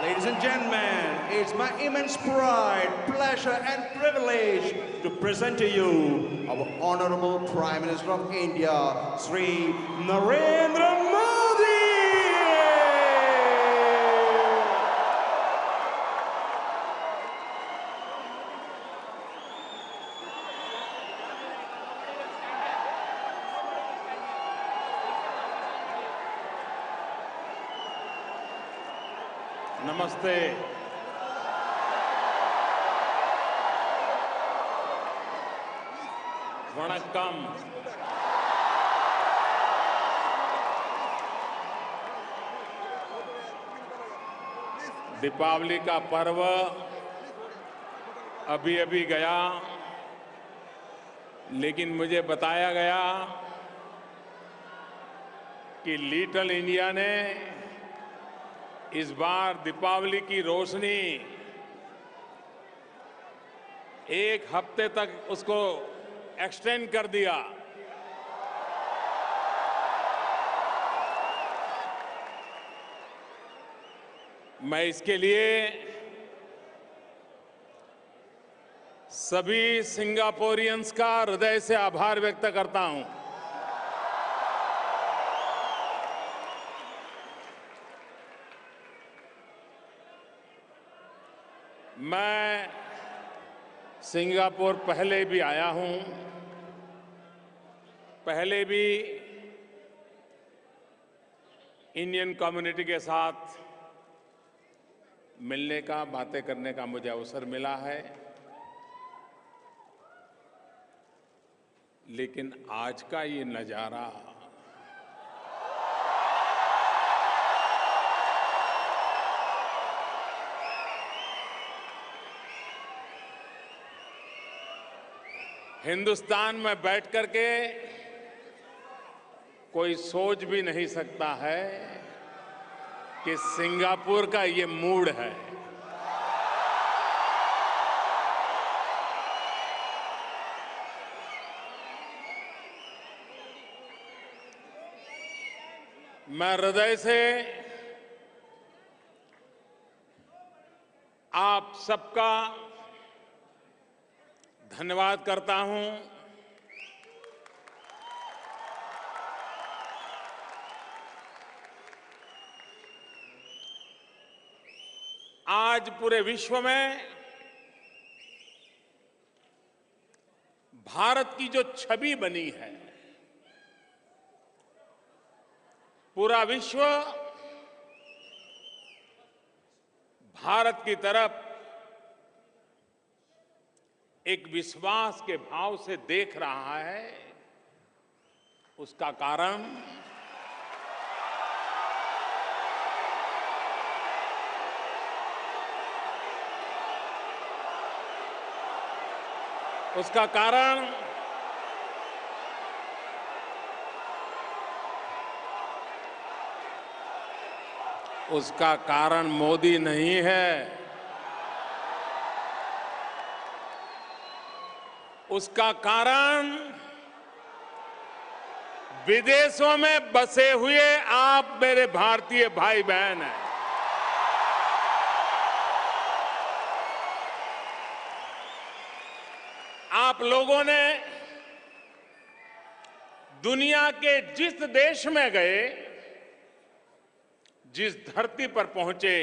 Ladies and gentlemen, it's my immense pride, pleasure, and privilege to present to you our Honorable Prime Minister of India, Sri Narendra Modi. नमस्ते। वणक्कम। दीपावली का पर्व अभी अभी गया, लेकिन मुझे बताया गया कि लिटिल इंडिया ने इस बार दीपावली की रोशनी एक हफ्ते तक उसको एक्सटेंड कर दिया। मैं इसके लिए सभी सिंगापुरियंस का हृदय से आभार व्यक्त करता हूं। मैं सिंगापुर पहले भी आया हूं, पहले भी इंडियन कम्युनिटी के साथ मिलने का, बातें करने का मुझे अवसर मिला है, लेकिन आज का ये नजारा हिंदुस्तान में बैठ करके कोई सोच भी नहीं सकता है कि सिंगापुर का ये मूड है। मैं हृदय से आप सबका धन्यवाद करता हूं। आज पूरे विश्व में भारत की जो छवि बनी है, पूरा विश्व भारत की तरफ एक विश्वास के भाव से देख रहा है। उसका कारण उसका कारण मोदी नहीं है, उसका कारण विदेशों में बसे हुए आप मेरे भारतीय भाई बहन हैं। आप लोगों ने दुनिया के जिस देश में गए, जिस धरती पर पहुंचे,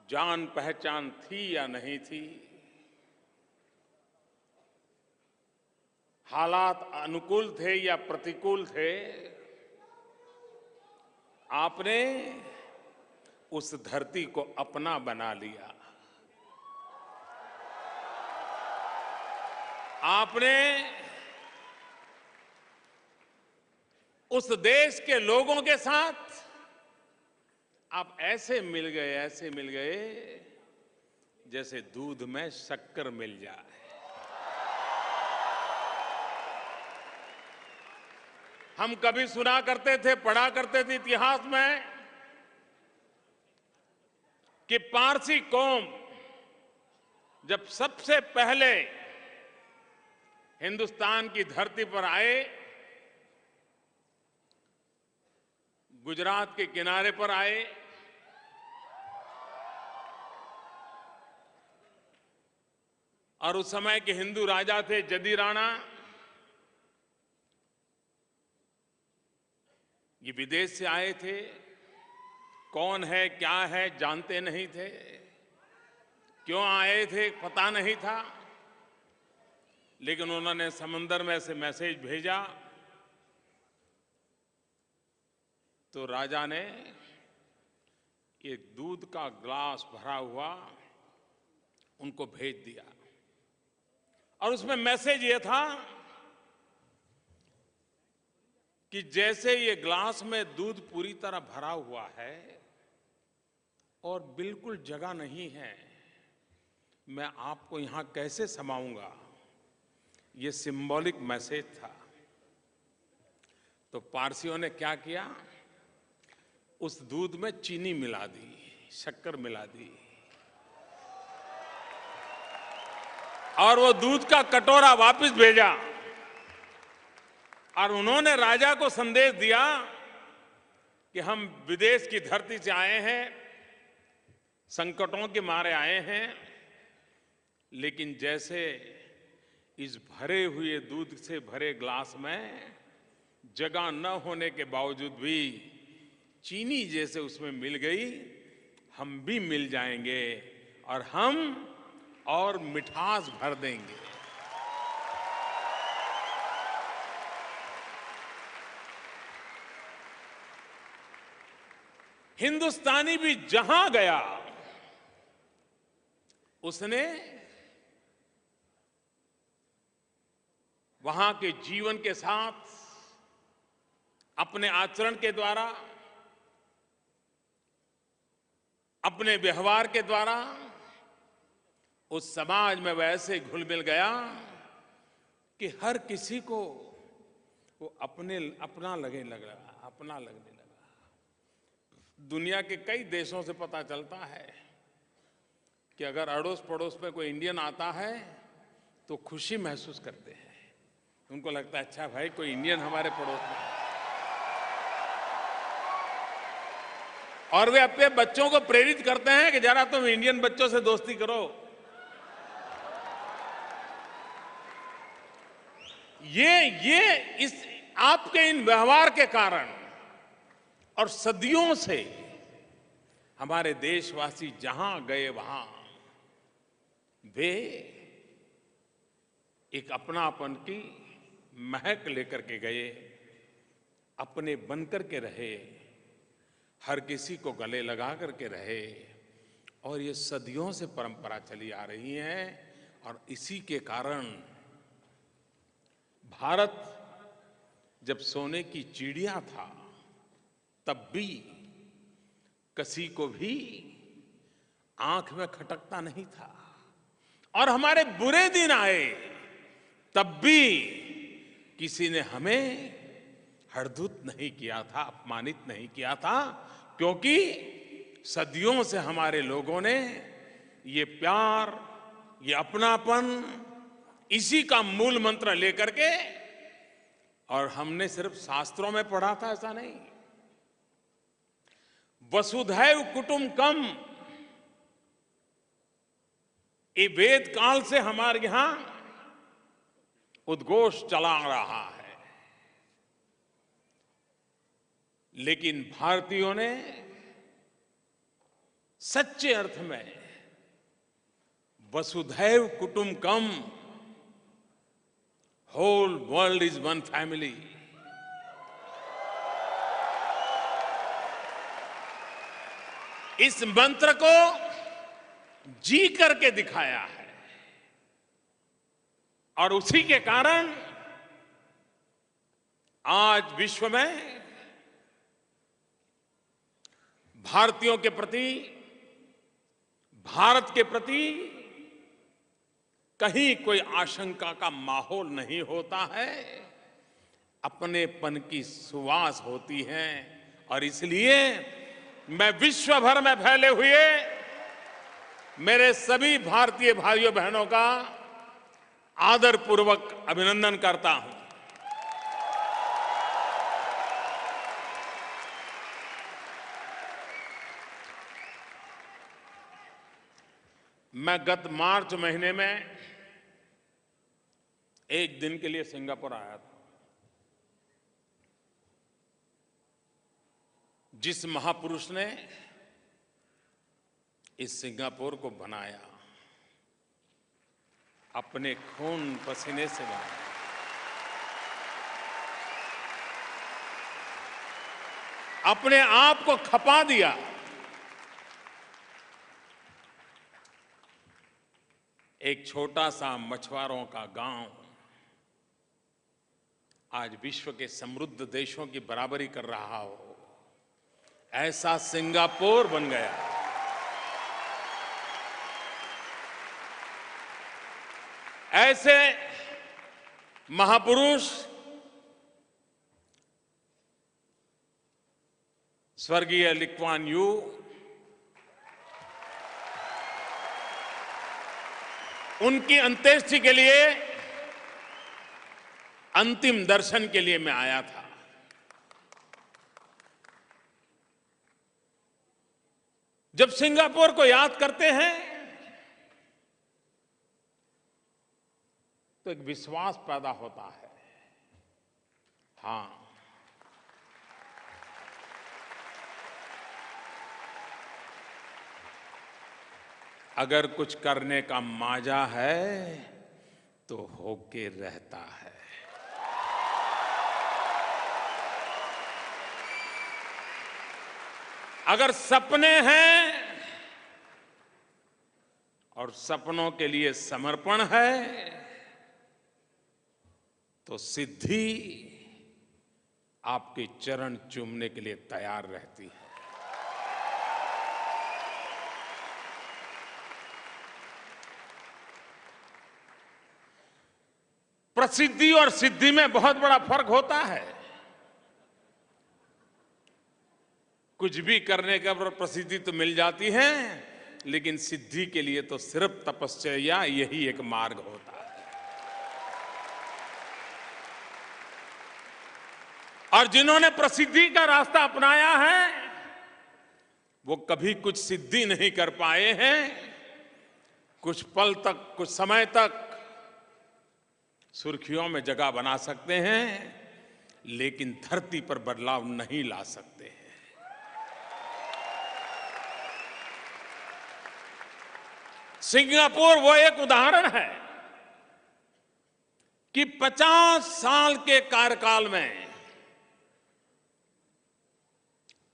जान पहचान थी या नहीं थी, हालात अनुकूल थे या प्रतिकूल थे, आपने उस धरती को अपना बना लिया। आपने उस देश के लोगों के साथ आप ऐसे मिल गए जैसे दूध में शक्कर मिल जाए। हम कभी सुना करते थे, पढ़ा करते थे इतिहास में कि पारसी कौम जब सबसे पहले हिंदुस्तान की धरती पर आए, गुजरात के किनारे पर आए, और उस समय के हिंदू राजा थे जदी राणा। ये विदेश से आए थे, कौन है क्या है जानते नहीं थे, क्यों आए थे पता नहीं था, लेकिन उन्होंने समंदर में से मैसेज भेजा तो राजा ने एक दूध का ग्लास भरा हुआ उनको भेज दिया और उसमें मैसेज ये था कि जैसे ये ग्लास में दूध पूरी तरह भरा हुआ है और बिल्कुल जगह नहीं है, मैं आपको यहां कैसे समाऊंगा, ये सिंबॉलिक मैसेज था। तो पारसियों ने क्या किया, उस दूध में चीनी मिला दी, शक्कर मिला दी और वो दूध का कटोरा वापस भेजा और उन्होंने राजा को संदेश दिया कि हम विदेश की धरती से आए हैं, संकटों के मारे आए हैं, लेकिन जैसे इस भरे हुए दूध से भरे ग्लास में जगह न होने के बावजूद भी चीनी जैसे उसमें मिल गई, हम भी मिल जाएंगे और हम और मिठास भर देंगे। हिंदुस्तानी भी जहां गया उसने वहां के जीवन के साथ अपने आचरण के द्वारा, अपने व्यवहार के द्वारा उस समाज में वैसे घुल मिल गया कि हर किसी को वो अपना लगने लगा। दुनिया के कई देशों से पता चलता है कि अगर अड़ोस पड़ोस में कोई इंडियन आता है तो खुशी महसूस करते हैं, उनको लगता है अच्छा भाई कोई इंडियन हमारे पड़ोस में है। और वे अपने बच्चों को प्रेरित करते हैं कि जरा तुम इंडियन बच्चों से दोस्ती करो। ये इस आपके इन व्यवहार के कारण और सदियों से हमारे देशवासी जहां गए वहां वे एक अपनापन की महक लेकर के गए, अपने बनकर के रहे, हर किसी को गले लगा करके रहे और ये सदियों से परंपरा चली आ रही है। और इसी के कारण भारत जब सोने की चिड़िया था तब भी किसी को भी आंख में खटकता नहीं था और हमारे बुरे दिन आए तब भी किसी ने हमें हरदूत नहीं किया था, अपमानित नहीं किया था, क्योंकि सदियों से हमारे लोगों ने ये प्यार, ये अपनापन, इसी का मूल मंत्र लेकर के, और हमने सिर्फ शास्त्रों में पढ़ा था ऐसा नहीं, वसुधैव कुटुंबकम ये वेद काल से हमारे यहां उद्घोष चला रहा है। लेकिन भारतीयों ने सच्चे अर्थ में वसुधैव कुटुंबकम, whole world is one family, इस मंत्र को जी करके दिखाया है और उसी के कारण आज विश्व में भारतीयों के प्रति, भारत के प्रति कहीं कोई आशंका का माहौल नहीं होता है, अपनेपन की सुवास होती है। और इसलिए मैं विश्व भर में फैले हुए मेरे सभी भारतीय भाइयों बहनों का आदरपूर्वक अभिनंदन करता हूं। मैं गत मार्च महीने में एक दिन के लिए सिंगापुर आया था। जिस महापुरुष ने इस सिंगापुर को बनाया, अपने खून पसीने से बनाया, अपने आप को खपा दिया, एक छोटा सा मछुआरों का गांव आज विश्व के समृद्ध देशों की बराबरी कर रहा हो, ऐसा सिंगापुर बन गया। ऐसे महापुरुष स्वर्गीय ली कुआन यू, उनकी अंत्येष्टि के लिए, अंतिम दर्शन के लिए मैं आया था। जब सिंगापुर को याद करते हैं तो एक विश्वास पैदा होता है। हां, अगर कुछ करने का माजा है तो होके रहता है। अगर सपने हैं और सपनों के लिए समर्पण है तो सिद्धि आपके चरण चूमने के लिए तैयार रहती है। प्रसिद्धि और सिद्धि में बहुत बड़ा फर्क होता है। कुछ भी करने के बाद प्रसिद्धि तो मिल जाती है, लेकिन सिद्धि के लिए तो सिर्फ तपस्या यही एक मार्ग होता है। और जिन्होंने प्रसिद्धि का रास्ता अपनाया है वो कभी कुछ सिद्धि नहीं कर पाए हैं। कुछ पल तक, कुछ समय तक सुर्खियों में जगह बना सकते हैं, लेकिन धरती पर बदलाव नहीं ला सकते हैं। सिंगापुर वो एक उदाहरण है कि 50 साल के कार्यकाल में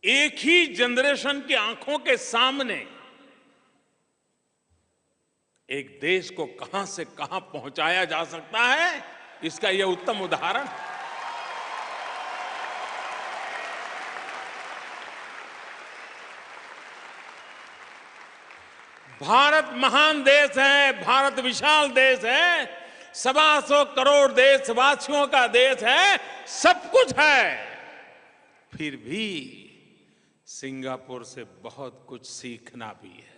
एक ही जनरेशन की आंखों के सामने एक देश को कहां से कहां पहुंचाया जा सकता है, इसका यह उत्तम उदाहरण है। भारत महान देश है, भारत विशाल देश है, 125 करोड़ देशवासियों का देश है, सब कुछ है। फिर भी सिंगापुर से बहुत कुछ सीखना भी है।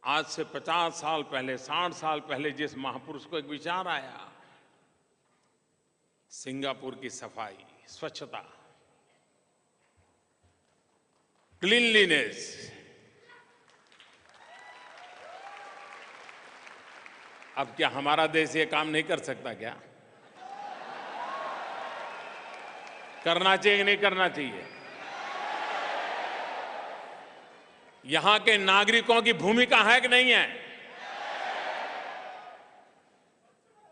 आज से 50 साल पहले, 60 साल पहले जिस महापुरुष को एक विचार आया, सिंगापुर की सफाई, स्वच्छता, क्लीनलीनेस, अब क्या हमारा देश ये काम नहीं कर सकता क्या? करना चाहिए कि नहीं करना चाहिए? यहां के नागरिकों की भूमिका है कि नहीं है?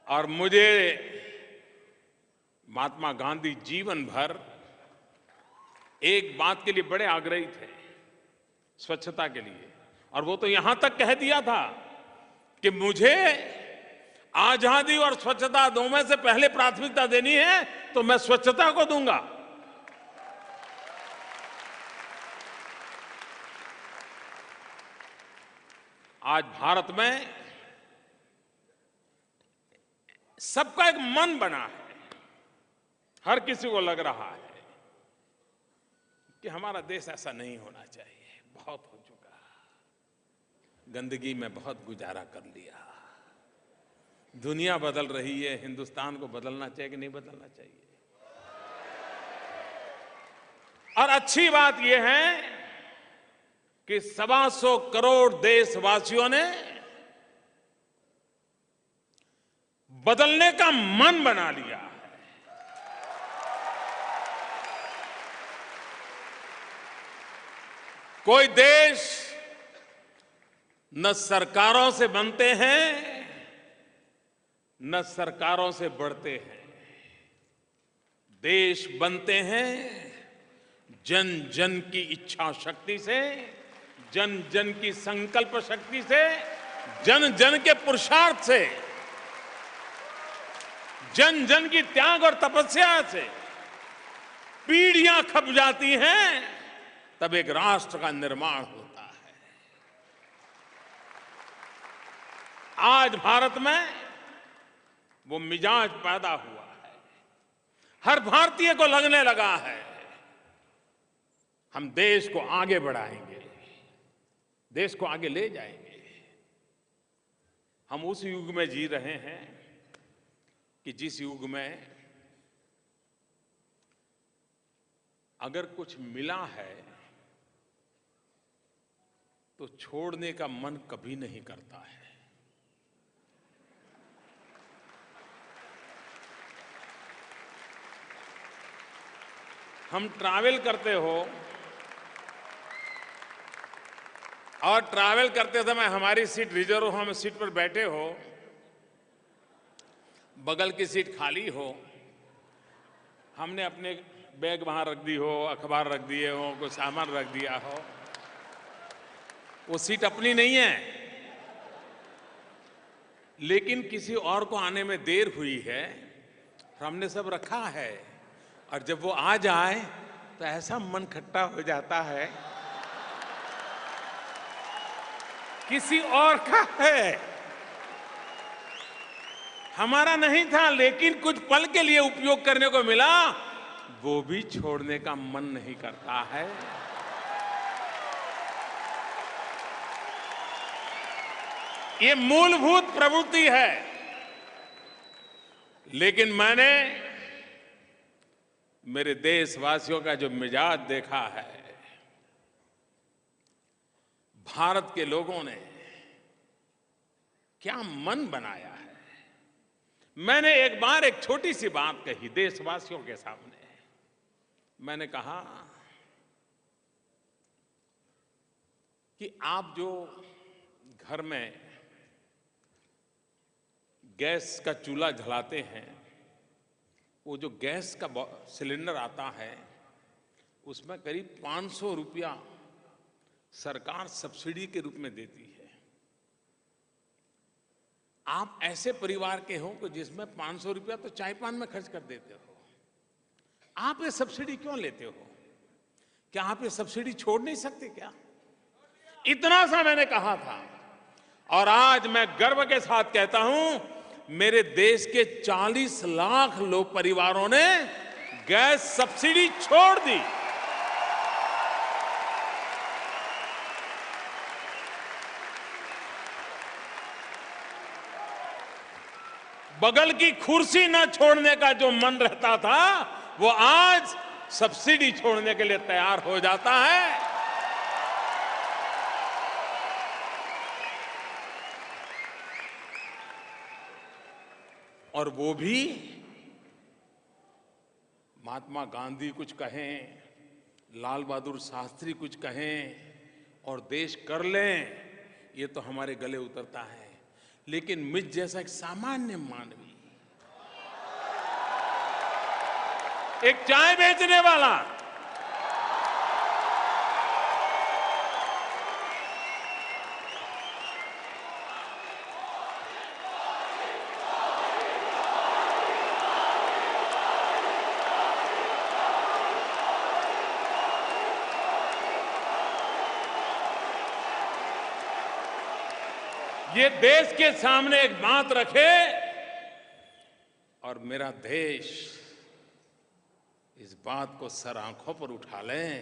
और मुझे महात्मा गांधी जीवन भर एक बात के लिए बड़े आग्रही थे, स्वच्छता के लिए। और वो तो यहां तक कह दिया था कि मुझे आजादी और स्वच्छता दो में से पहले प्राथमिकता देनी है तो मैं स्वच्छता को दूंगा। आज भारत में सबका एक मन बना है, हर किसी को लग रहा है कि हमारा देश ऐसा नहीं होना चाहिए, बहुत हो चुका, गंदगी में बहुत गुजारा कर लिया। दुनिया बदल रही है, हिंदुस्तान को बदलना चाहिए कि नहीं बदलना चाहिए? और अच्छी बात यह है कि 125 करोड़ देशवासियों ने बदलने का मन बना लिया है। कोई देश न सरकारों से बनते हैं न सरकारों से बढ़ते हैं। देश बनते हैं जन जन की इच्छा शक्ति से, जन जन की संकल्प शक्ति से, जन जन के पुरुषार्थ से, जन जन की त्याग और तपस्या से। पीढ़ियां खप जाती हैं तब एक राष्ट्र का निर्माण होता है। आज भारत में वो मिजाज पैदा हुआ है, हर भारतीय को लगने लगा है हम देश को आगे बढ़ाएंगे, देश को आगे ले जाएंगे। हम उस युग में जी रहे हैं कि जिस युग में अगर कुछ मिला है तो छोड़ने का मन कभी नहीं करता है। हम ट्रैवल करते हो और ट्रैवल करते समय हमारी सीट रिजर्व हो, हम सीट पर बैठे हो, बगल की सीट खाली हो, हमने अपने बैग वहां रख दी हो, अखबार रख दिए हो, कोई सामान रख दिया हो, वो सीट अपनी नहीं है, लेकिन किसी और को आने में देर हुई है, हमने सब रखा है। और जब वो आ जाए तो ऐसा मन खट्टा हो जाता है किसी और का है, हमारा नहीं था, लेकिन कुछ पल के लिए उपयोग करने को मिला, वो भी छोड़ने का मन नहीं करता है। ये मूलभूत प्रवृत्ति है। लेकिन मैंने मेरे देशवासियों का जो मिजाज देखा है, भारत के लोगों ने क्या मन बनाया है। मैंने एक बार एक छोटी सी बात कही देशवासियों के सामने। मैंने कहा कि आप जो घर में गैस का चूल्हा जलाते हैं, वो जो गैस का सिलेंडर आता है उसमें करीब 500 रुपया सरकार सब्सिडी के रूप में देती है। आप ऐसे परिवार के हो कि जिसमें 500 रुपया तो चाय पान में खर्च कर देते हो, आप ये सब्सिडी क्यों लेते हो? क्या आप ये सब्सिडी छोड़ नहीं सकते क्या? इतना सा मैंने कहा था। और आज मैं गर्व के साथ कहता हूं, मेरे देश के 40 लाख लोग परिवारों ने गैस सब्सिडी छोड़ दी। बगल की कुर्सी न छोड़ने का जो मन रहता था, वो आज सब्सिडी छोड़ने के लिए तैयार हो जाता है। और वो भी महात्मा गांधी कुछ कहें, लाल बहादुर शास्त्री कुछ कहें और देश कर लें, ये तो हमारे गले उतरता है। लेकिन मुझ जैसा एक सामान्य मानवी, एक चाय बेचने वाला, ये देश के सामने एक बात रखे और मेरा देश इस बात को सर आंखों पर उठा ले,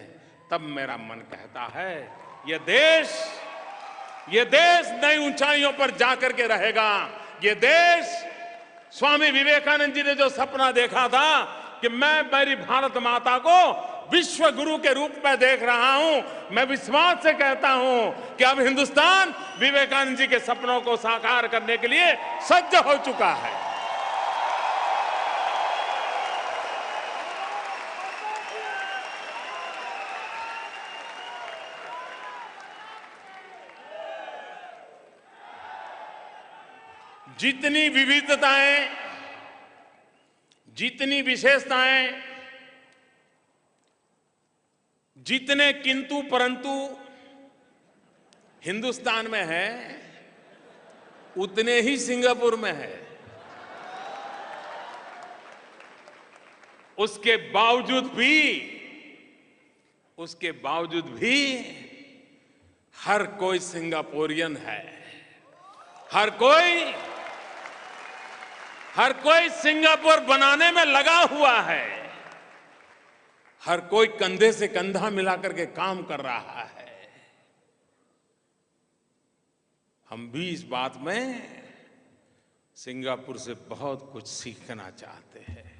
तब मेरा मन कहता है ये देश नई ऊंचाइयों पर जाकर के रहेगा। ये देश, स्वामी विवेकानंद जी ने जो सपना देखा था कि मैं मेरी भारत माता को विश्व गुरु के रूप में देख रहा हूं। मैं विश्वास से कहता हूं कि अब हिंदुस्तान विवेकानंद जी के सपनों को साकार करने के लिए सज्ज हो चुका है। जितनी विविधताएं, जितनी विशेषताएं, जितने किंतु परंतु हिंदुस्तान में है, उतने ही सिंगापुर में है। उसके बावजूद भी हर कोई सिंगापुरियन है। हर कोई सिंगापुर बनाने में लगा हुआ है। हर कोई कंधे से कंधा मिलाकर के काम कर रहा है। हम भी इस बात में सिंगापुर से बहुत कुछ सीखना चाहते हैं।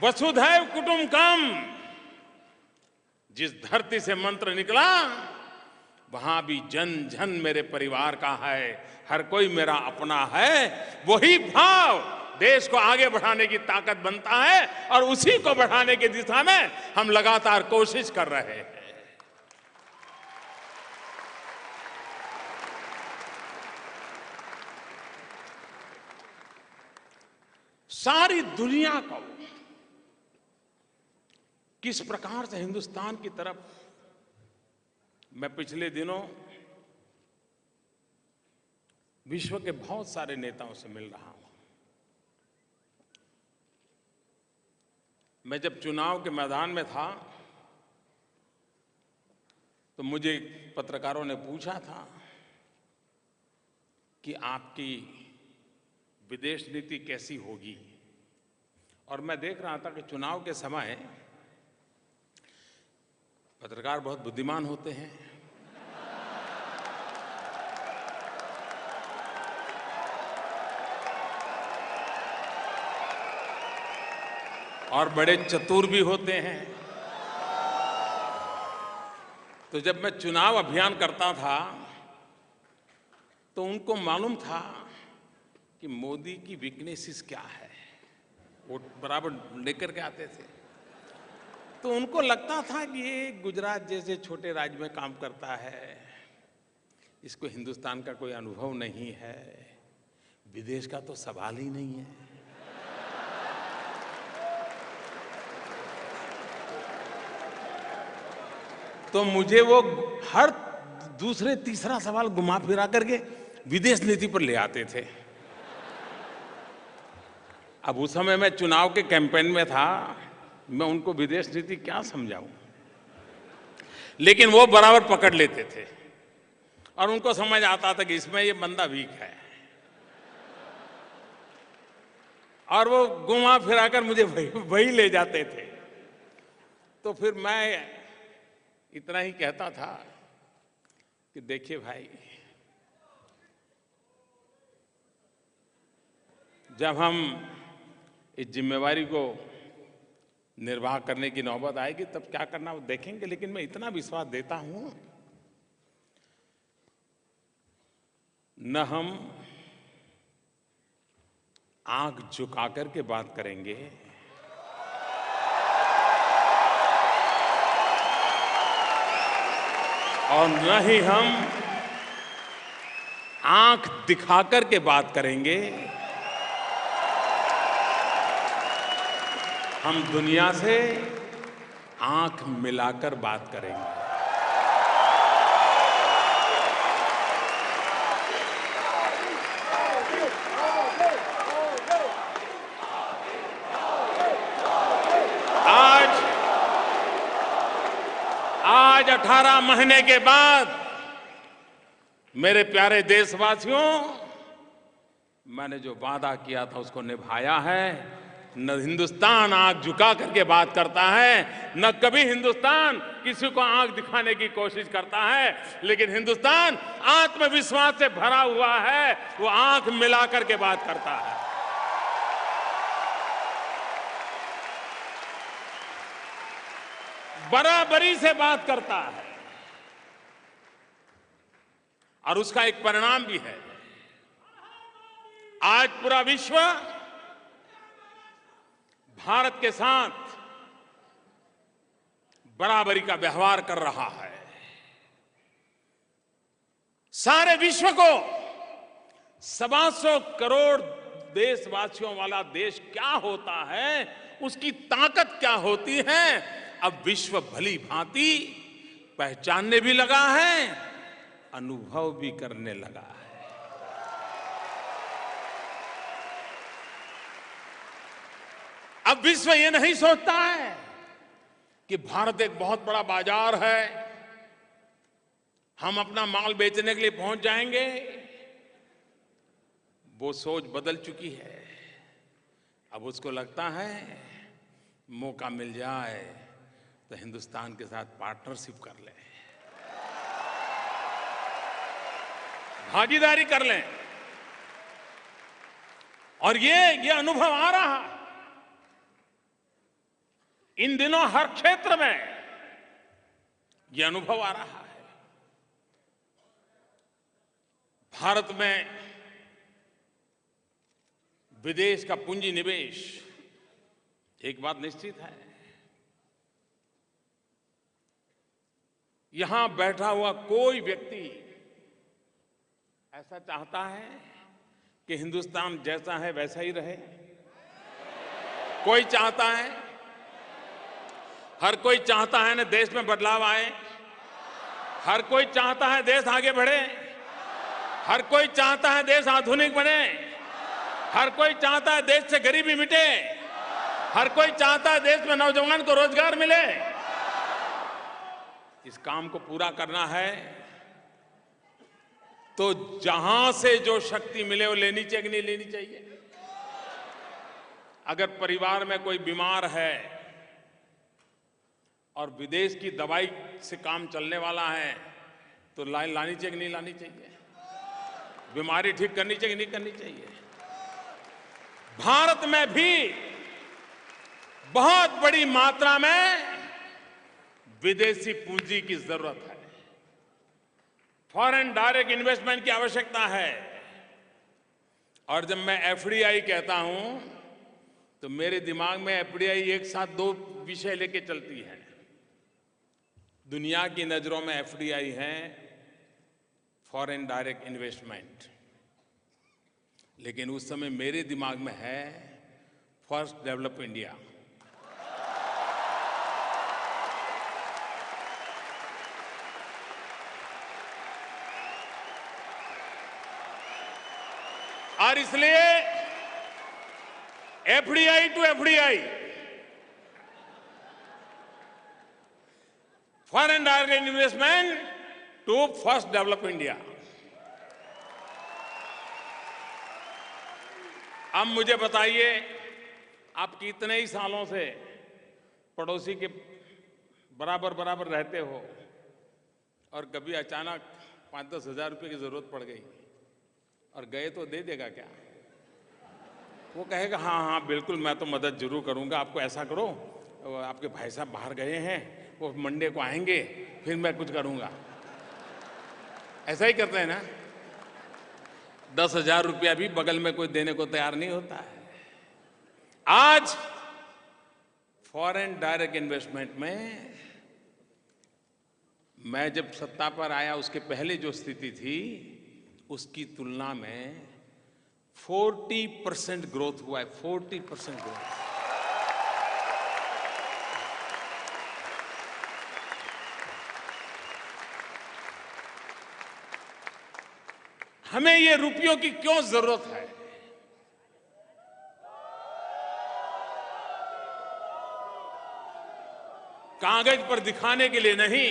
वसुधैव कुटुंबकम जिस धरती से मंत्र निकला, वहां भी जन जन मेरे परिवार का है, हर कोई मेरा अपना है। वही भाव देश को आगे बढ़ाने की ताकत बनता है और उसी को बढ़ाने की दिशा में हम लगातार कोशिश कर रहे हैं। सारी दुनिया को किस प्रकार से हिंदुस्तान की तरफ, मैं पिछले दिनों विश्व के बहुत सारे नेताओं से मिल रहा हूं। मैं जब चुनाव के मैदान में था तो मुझे पत्रकारों ने पूछा था कि आपकी विदेश नीति कैसी होगी, और मैं देख रहा था कि चुनाव के समय पत्रकार बहुत बुद्धिमान होते हैं। और बड़े चतुर भी होते हैं। तो जब मैं चुनाव अभियान करता था तो उनको मालूम था कि मोदी की वीकनेसेस क्या है, वो बराबर लेकर के आते थे। तो उनको लगता था कि ये गुजरात जैसे छोटे राज्य में काम करता है, इसको हिंदुस्तान का कोई अनुभव नहीं है, विदेश का तो सवाल ही नहीं है। तो मुझे वो हर दूसरे तीसरा सवाल घुमा फिरा करके विदेश नीति पर ले आते थे। अब उस समय मैं चुनाव के कैंपेन में था, मैं उनको विदेश नीति क्या समझाऊं, लेकिन वो बराबर पकड़ लेते थे और उनको समझ आता था कि इसमें ये बंदा वीक है, और वो घुमा फिराकर मुझे वही ले जाते थे। तो फिर मैं इतना ही कहता था कि देखिए भाई, जब हम इस जिम्मेवारी को निर्वाह करने की नौबत आएगी तब क्या करना वो देखेंगे, लेकिन मैं इतना विश्वास देता हूं, न हम आंख झुका करके बात करेंगे, और न ही हम आंख दिखा करके बात करेंगे। हम दुनिया से आंख मिलाकर बात करेंगे। आज 18 महीने के बाद मेरे प्यारे देशवासियों, मैंने जो वादा किया था उसको निभाया है। न हिंदुस्तान आंख झुका करके बात करता है, न कभी हिंदुस्तान किसी को आंख दिखाने की कोशिश करता है, लेकिन हिंदुस्तान आत्मविश्वास से भरा हुआ है, वो आंख मिला करके बात करता है। बराबरी से बात करता है और उसका एक परिणाम भी है। आज पूरा विश्व भारत के साथ बराबरी का व्यवहार कर रहा है। सारे विश्व को 125 करोड़ देशवासियों वाला देश क्या होता है, उसकी ताकत क्या होती है, अब विश्व भली भांति पहचानने भी लगा है, अनुभव भी करने लगा है। अब विश्व ये नहीं सोचता है कि भारत एक बहुत बड़ा बाजार है, हम अपना माल बेचने के लिए पहुंच जाएंगे। वो सोच बदल चुकी है। अब उसको लगता है मौका मिल जाए तो हिंदुस्तान के साथ पार्टनरशिप कर लें, भागीदारी कर लें। और ये अनुभव आ रहा है इन दिनों, हर क्षेत्र में ये अनुभव आ रहा है। भारत में विदेश का पूंजी निवेश, एक बात निश्चित है, यहां बैठा हुआ कोई व्यक्ति ऐसा चाहता है कि हिंदुस्तान जैसा है वैसा ही रहे? कोई चाहता है? हर कोई चाहता है ना देश में बदलाव आए, हर कोई चाहता है देश आगे बढ़े, हर कोई चाहता है देश आधुनिक बने, हर कोई चाहता है देश से गरीबी मिटे, हर कोई चाहता है देश में नौजवान को रोजगार मिले। इस काम को पूरा करना है तो जहां से जो शक्ति मिले वो लेनी चाहिए कि नहीं लेनी चाहिए? अगर परिवार में कोई बीमार है और विदेश की दवाई से काम चलने वाला है तो लानी चाहिए कि नहीं लानी चाहिए? बीमारी ठीक करनी चाहिए कि नहीं करनी चाहिए? भारत में भी बहुत बड़ी मात्रा में विदेशी पूंजी की जरूरत है, फॉरेन डायरेक्ट इन्वेस्टमेंट की आवश्यकता है। और जब मैं एफडीआई कहता हूं तो मेरे दिमाग में एफडीआई एक साथ दो विषय लेके चलती है। दुनिया की नजरों में एफडीआई है फॉरेन डायरेक्ट इन्वेस्टमेंट, लेकिन उस समय मेरे दिमाग में है फर्स्ट डेवलप इंडिया। और इसलिए FDI to FDI, foreign direct investment to first develop India. अब मुझे बताइए, आप कितने ही सालों से पड़ोसी के बराबर बराबर रहते हो और कभी अचानक 5-10 हजार रुपए की जरूरत पड़ गई और गए तो दे देगा क्या? वो कहेगा हाँ हाँ बिल्कुल मैं तो मदद जरूर करूंगा, आपको ऐसा करो, आपके भाई साहब बाहर गए हैं, वो मंडे को आएंगे, फिर मैं कुछ करूंगा। ऐसा ही करते हैं ना? 10,000 रुपया भी बगल में कोई देने को तैयार नहीं होता है। आज फॉरेन डायरेक्ट इन्वेस्टमेंट में मैं जब सत्ता पर आया उसके पहले जो स्थिति थी उसकी तुलना में 40% ग्रोथ हुआ है। 40% ग्रोथ। हमें ये रुपयों की क्यों जरूरत है? कागज पर दिखाने के लिए नहीं,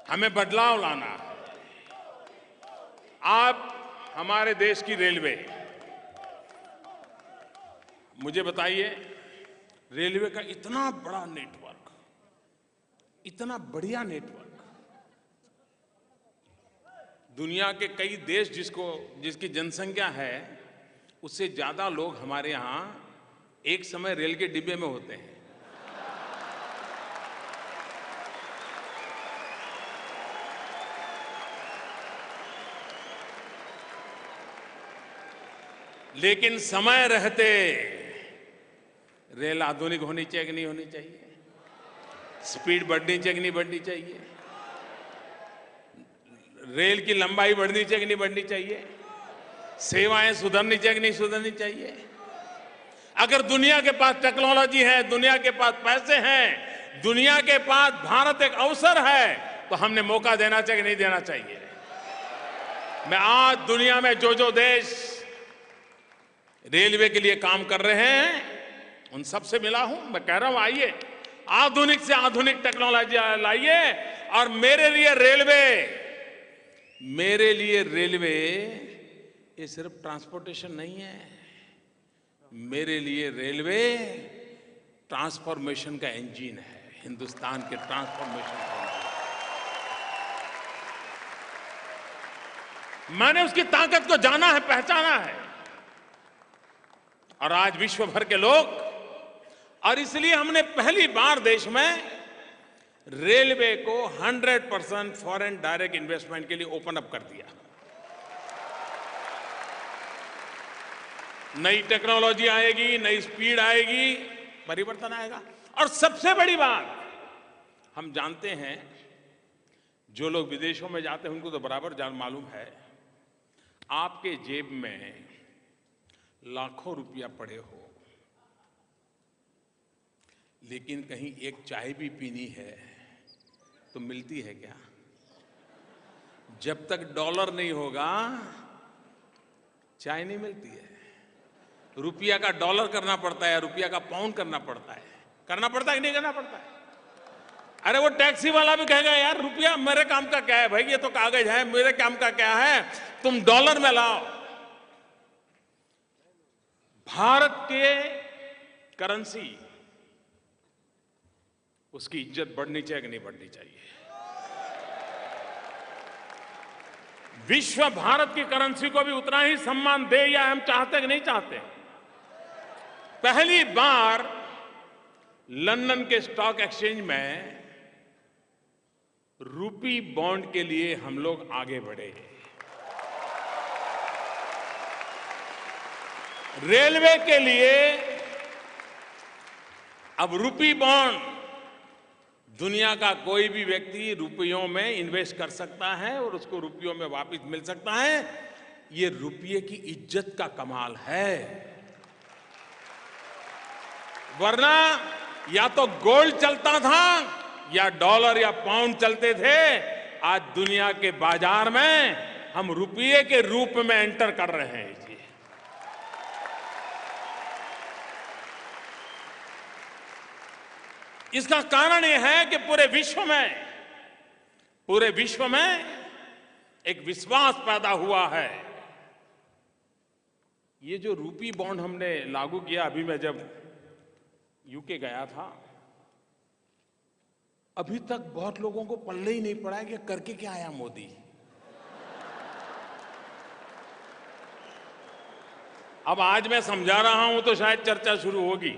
हमें बदलाव लाना है। आप हमारे देश की रेलवे, मुझे बताइए, रेलवे का इतना बड़ा नेटवर्क, इतना बढ़िया नेटवर्क, दुनिया के कई देश जिसकी जनसंख्या है उससे ज्यादा लोग हमारे यहां एक समय रेल के डिब्बे में होते हैं। लेकिन समय रहते रेल आधुनिक होनी चाहिए कि नहीं होनी चाहिए? स्पीड बढ़नी चाहिए कि नहीं बढ़नी चाहिए? रेल की लंबाई बढ़नी चाहिए कि नहीं बढ़नी चाहिए? सेवाएं सुधरनी चाहिए कि नहीं सुधरनी चाहिए? अगर दुनिया के पास टेक्नोलॉजी है, दुनिया के पास पैसे हैं, दुनिया के पास भारत एक अवसर है, तो हमने मौका देना चाहिए कि नहीं देना चाहिए? मैं आज दुनिया में जो जो देश रेलवे के लिए काम कर रहे हैं उन सबसे मिला हूं। मैं कह रहा हूं आइए, आधुनिक से आधुनिक टेक्नोलॉजी लाइए। और मेरे लिए रेलवे ये सिर्फ ट्रांसपोर्टेशन नहीं है, मेरे लिए रेलवे ट्रांसफॉर्मेशन का इंजन है, हिंदुस्तान के ट्रांसफॉर्मेशन का इंजन। मैंने उसकी ताकत को जाना है, पहचाना है, और आज विश्व भर के लोग, और इसलिए हमने पहली बार देश में रेलवे को 100% फॉरेन डायरेक्ट इन्वेस्टमेंट के लिए ओपन अप कर दिया। नई टेक्नोलॉजी आएगी, नई स्पीड आएगी, परिवर्तन आएगा। और सबसे बड़ी बात, हम जानते हैं, जो लोग विदेशों में जाते हैं उनको तो बराबर मालूम है, आपके जेब में लाखों रुपया पड़े हो, लेकिन कहीं एक चाय भी पीनी है तो मिलती है क्या? जब तक डॉलर नहीं होगा चाय नहीं मिलती है। रुपया का डॉलर करना पड़ता है, रुपया का पाउंड करना पड़ता है। करना पड़ता है कि नहीं करना पड़ता है? अरे वो टैक्सी वाला भी कहेगा यार रुपया मेरे काम का क्या है भाई, ये तो कागज है, मेरे काम का क्या है, तुम डॉलर में लाओ। भारत के करेंसी, उसकी इज्जत बढ़नी चाहिए कि नहीं बढ़नी चाहिए? विश्व भारत की करेंसी को भी उतना ही सम्मान दे, या हम चाहते कि नहीं चाहते? पहली बार लंदन के स्टॉक एक्सचेंज में रूपी बॉन्ड के लिए हम लोग आगे बढ़े। रेलवे के लिए अब रूपी बॉन्ड दुनिया का कोई भी व्यक्ति रुपयों में इन्वेस्ट कर सकता है और उसको रुपयों में वापस मिल सकता है। ये रुपये की इज्जत का कमाल है। वरना या तो गोल्ड चलता था या डॉलर या पाउंड चलते थे। आज दुनिया के बाजार में हम रुपये के रूप में एंटर कर रहे हैं जी। इसका कारण यह है कि पूरे विश्व में एक विश्वास पैदा हुआ है। ये जो रूपी बॉन्ड हमने लागू किया, अभी मैं जब यूके गया था, अभी तक बहुत लोगों को पल्ले ही नहीं पड़ा है कि करके क्या आया मोदी। अब आज मैं समझा रहा हूं तो शायद चर्चा शुरू होगी।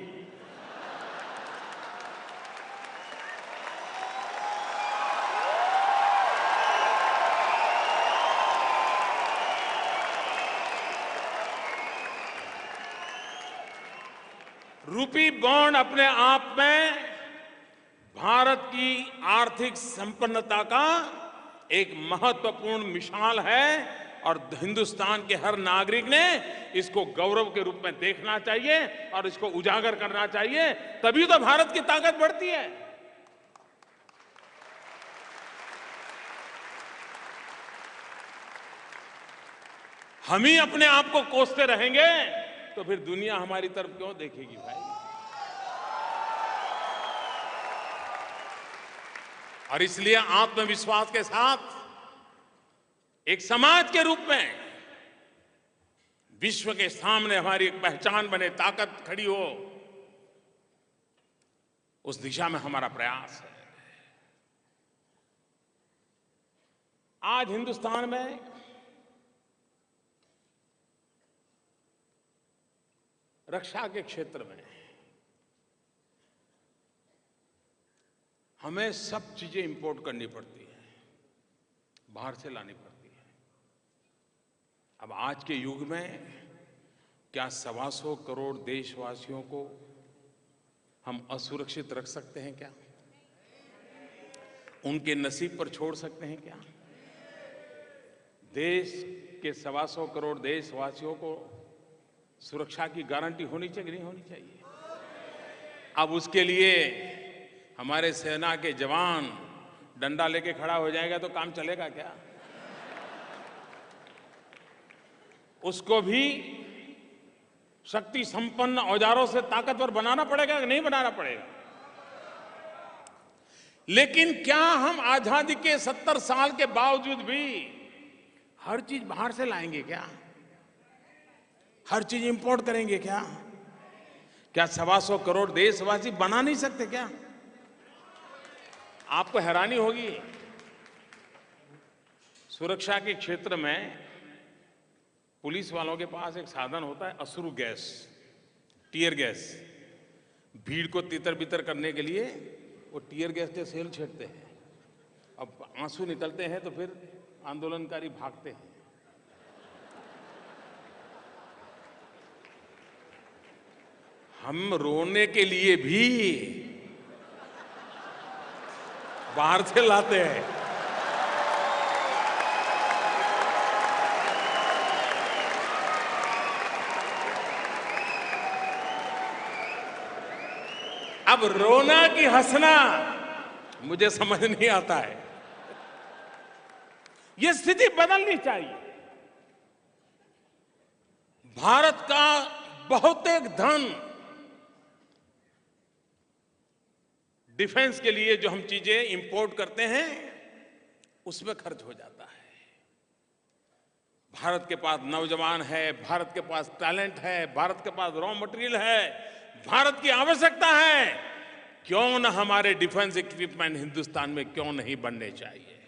रूपी बॉन्ड अपने आप में भारत की आर्थिक संपन्नता का एक महत्वपूर्ण मिसाल है और हिंदुस्तान के हर नागरिक ने इसको गौरव के रूप में देखना चाहिए और इसको उजागर करना चाहिए। तभी तो भारत की ताकत बढ़ती है। हम ही अपने आप को कोसते रहेंगे तो फिर दुनिया हमारी तरफ क्यों देखेगी भाई? और इसलिए आत्मविश्वास के साथ एक समाज के रूप में विश्व के सामने हमारी एक पहचान बने, ताकत खड़ी हो, उस दिशा में हमारा प्रयास है। आज हिंदुस्तान में रक्षा के क्षेत्र में हमें सब चीजें इंपोर्ट करनी पड़ती हैं, बाहर से लानी पड़ती है। अब आज के युग में क्या 125 करोड़ देशवासियों को हम असुरक्षित रख सकते हैं क्या? उनके नसीब पर छोड़ सकते हैं क्या? देश के 125 करोड़ देशवासियों को सुरक्षा की गारंटी होनी चाहिए कि नहीं होनी चाहिए? अब उसके लिए हमारे सेना के जवान डंडा लेके खड़ा हो जाएगा तो काम चलेगा क्या? उसको भी शक्ति संपन्न औजारों से ताकतवर बनाना पड़ेगा कि नहीं बनाना पड़ेगा? लेकिन क्या हम आजादी के 70 साल के बावजूद भी हर चीज बाहर से लाएंगे क्या? हर चीज इंपोर्ट करेंगे क्या? क्या 125 करोड़ देशवासी बना नहीं सकते क्या? आपको हैरानी होगी, सुरक्षा के क्षेत्र में पुलिस वालों के पास एक साधन होता है, अश्रु गैस, टीयर गैस। भीड़ को तितर बितर करने के लिए वो टीयर गैस के सेल छेड़ते हैं। अब आंसू निकलते हैं तो फिर आंदोलनकारी भागते हैं। हम रोने के लिए भी बाहर से लाते हैं। अब रोना कि हंसना मुझे समझ नहीं आता है। ये स्थिति बदलनी चाहिए। भारत का बहुतेक धन डिफेंस के लिए जो हम चीजें इंपोर्ट करते हैं उसमें खर्च हो जाता है। भारत के पास नौजवान है, भारत के पास टैलेंट है, भारत के पास रॉ मटेरियल है, भारत की आवश्यकता है। क्यों न हमारे डिफेंस इक्विपमेंट हिंदुस्तान में क्यों नहीं बनने चाहिए?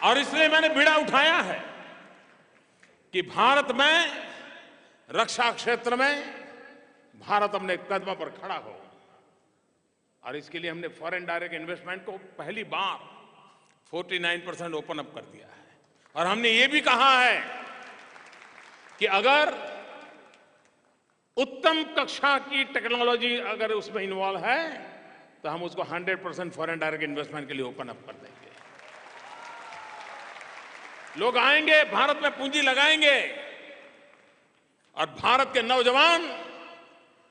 और इसलिए मैंने बीड़ा उठाया है कि भारत में रक्षा क्षेत्र में भारत अपने कदमों पर खड़ा हो। और इसके लिए हमने फॉरेन डायरेक्ट इन्वेस्टमेंट को पहली बार 49% ओपन अप कर दिया है। और हमने ये भी कहा है कि अगर उत्तम कक्षा की टेक्नोलॉजी अगर उसमें इन्वॉल्व है तो हम उसको 100% फॉरेन डायरेक्ट इन्वेस्टमेंट के लिए ओपन अप कर देंगे। लोग आएंगे, भारत में पूंजी लगाएंगे और भारत के नौजवान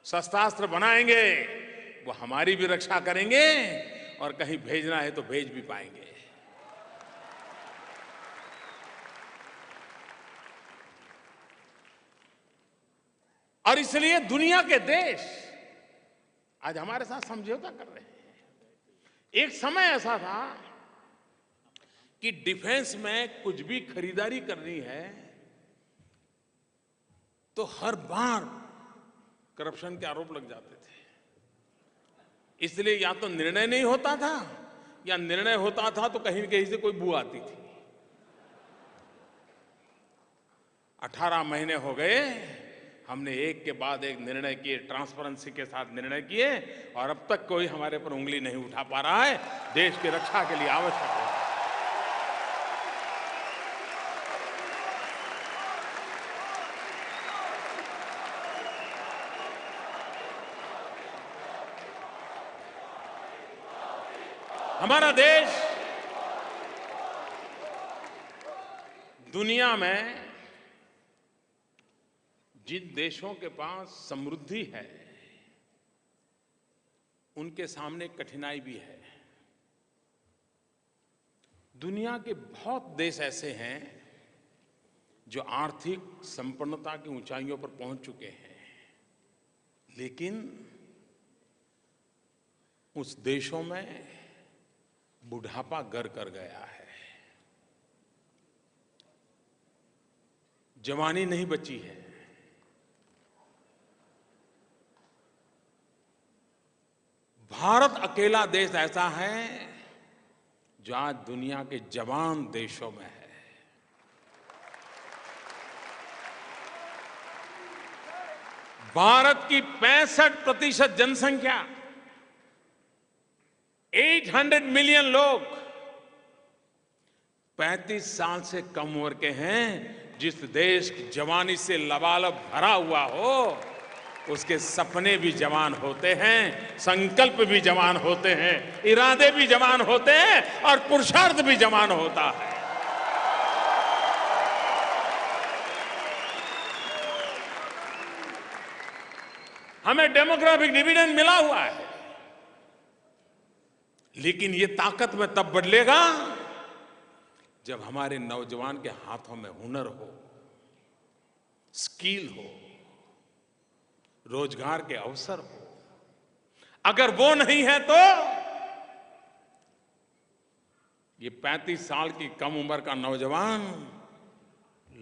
शस्त्रास्त्र बनाएंगे। वो हमारी भी रक्षा करेंगे और कहीं भेजना है तो भेज भी पाएंगे। और इसलिए दुनिया के देश आज हमारे साथ समझौता कर रहे हैं। एक समय ऐसा था कि डिफेंस में कुछ भी खरीदारी करनी है तो हर बार करप्शन के आरोप लग जाते थे। इसलिए या तो निर्णय नहीं होता था या निर्णय होता था तो कहीं न कहीं से कोई बू आती थी। 18 महीने हो गए, हमने एक के बाद एक निर्णय किए, ट्रांसपेरेंसी के साथ निर्णय किए और अब तक कोई हमारे पर उंगली नहीं उठा पा रहा है। देश की रक्षा के लिए आवश्यक है। हमारा देश दुनिया में जिन देशों के पास समृद्धि है उनके सामने कठिनाई भी है। दुनिया के बहुत देश ऐसे हैं जो आर्थिक संपन्नता की ऊंचाइयों पर पहुंच चुके हैं, लेकिन उस देशों में बुढ़ापा घर कर गया है, जवानी नहीं बची है। भारत अकेला देश ऐसा है जो आज दुनिया के जवान देशों में है। भारत की 65% जनसंख्या, 800 मिलियन लोग 35 साल से कम उम्र के हैं। जिस देश की जवानी से लबालब भरा हुआ हो, उसके सपने भी जवान होते हैं, संकल्प भी जवान होते हैं, इरादे भी जवान होते हैं और पुरुषार्थ भी जवान होता है। हमें डेमोग्राफिक डिविडेंड मिला हुआ है, लेकिन ये ताकत में तब बदलेगा जब हमारे नौजवान के हाथों में हुनर हो, स्किल हो, रोजगार के अवसर हो। अगर वो नहीं है तो ये 35 साल की कम उम्र का नौजवान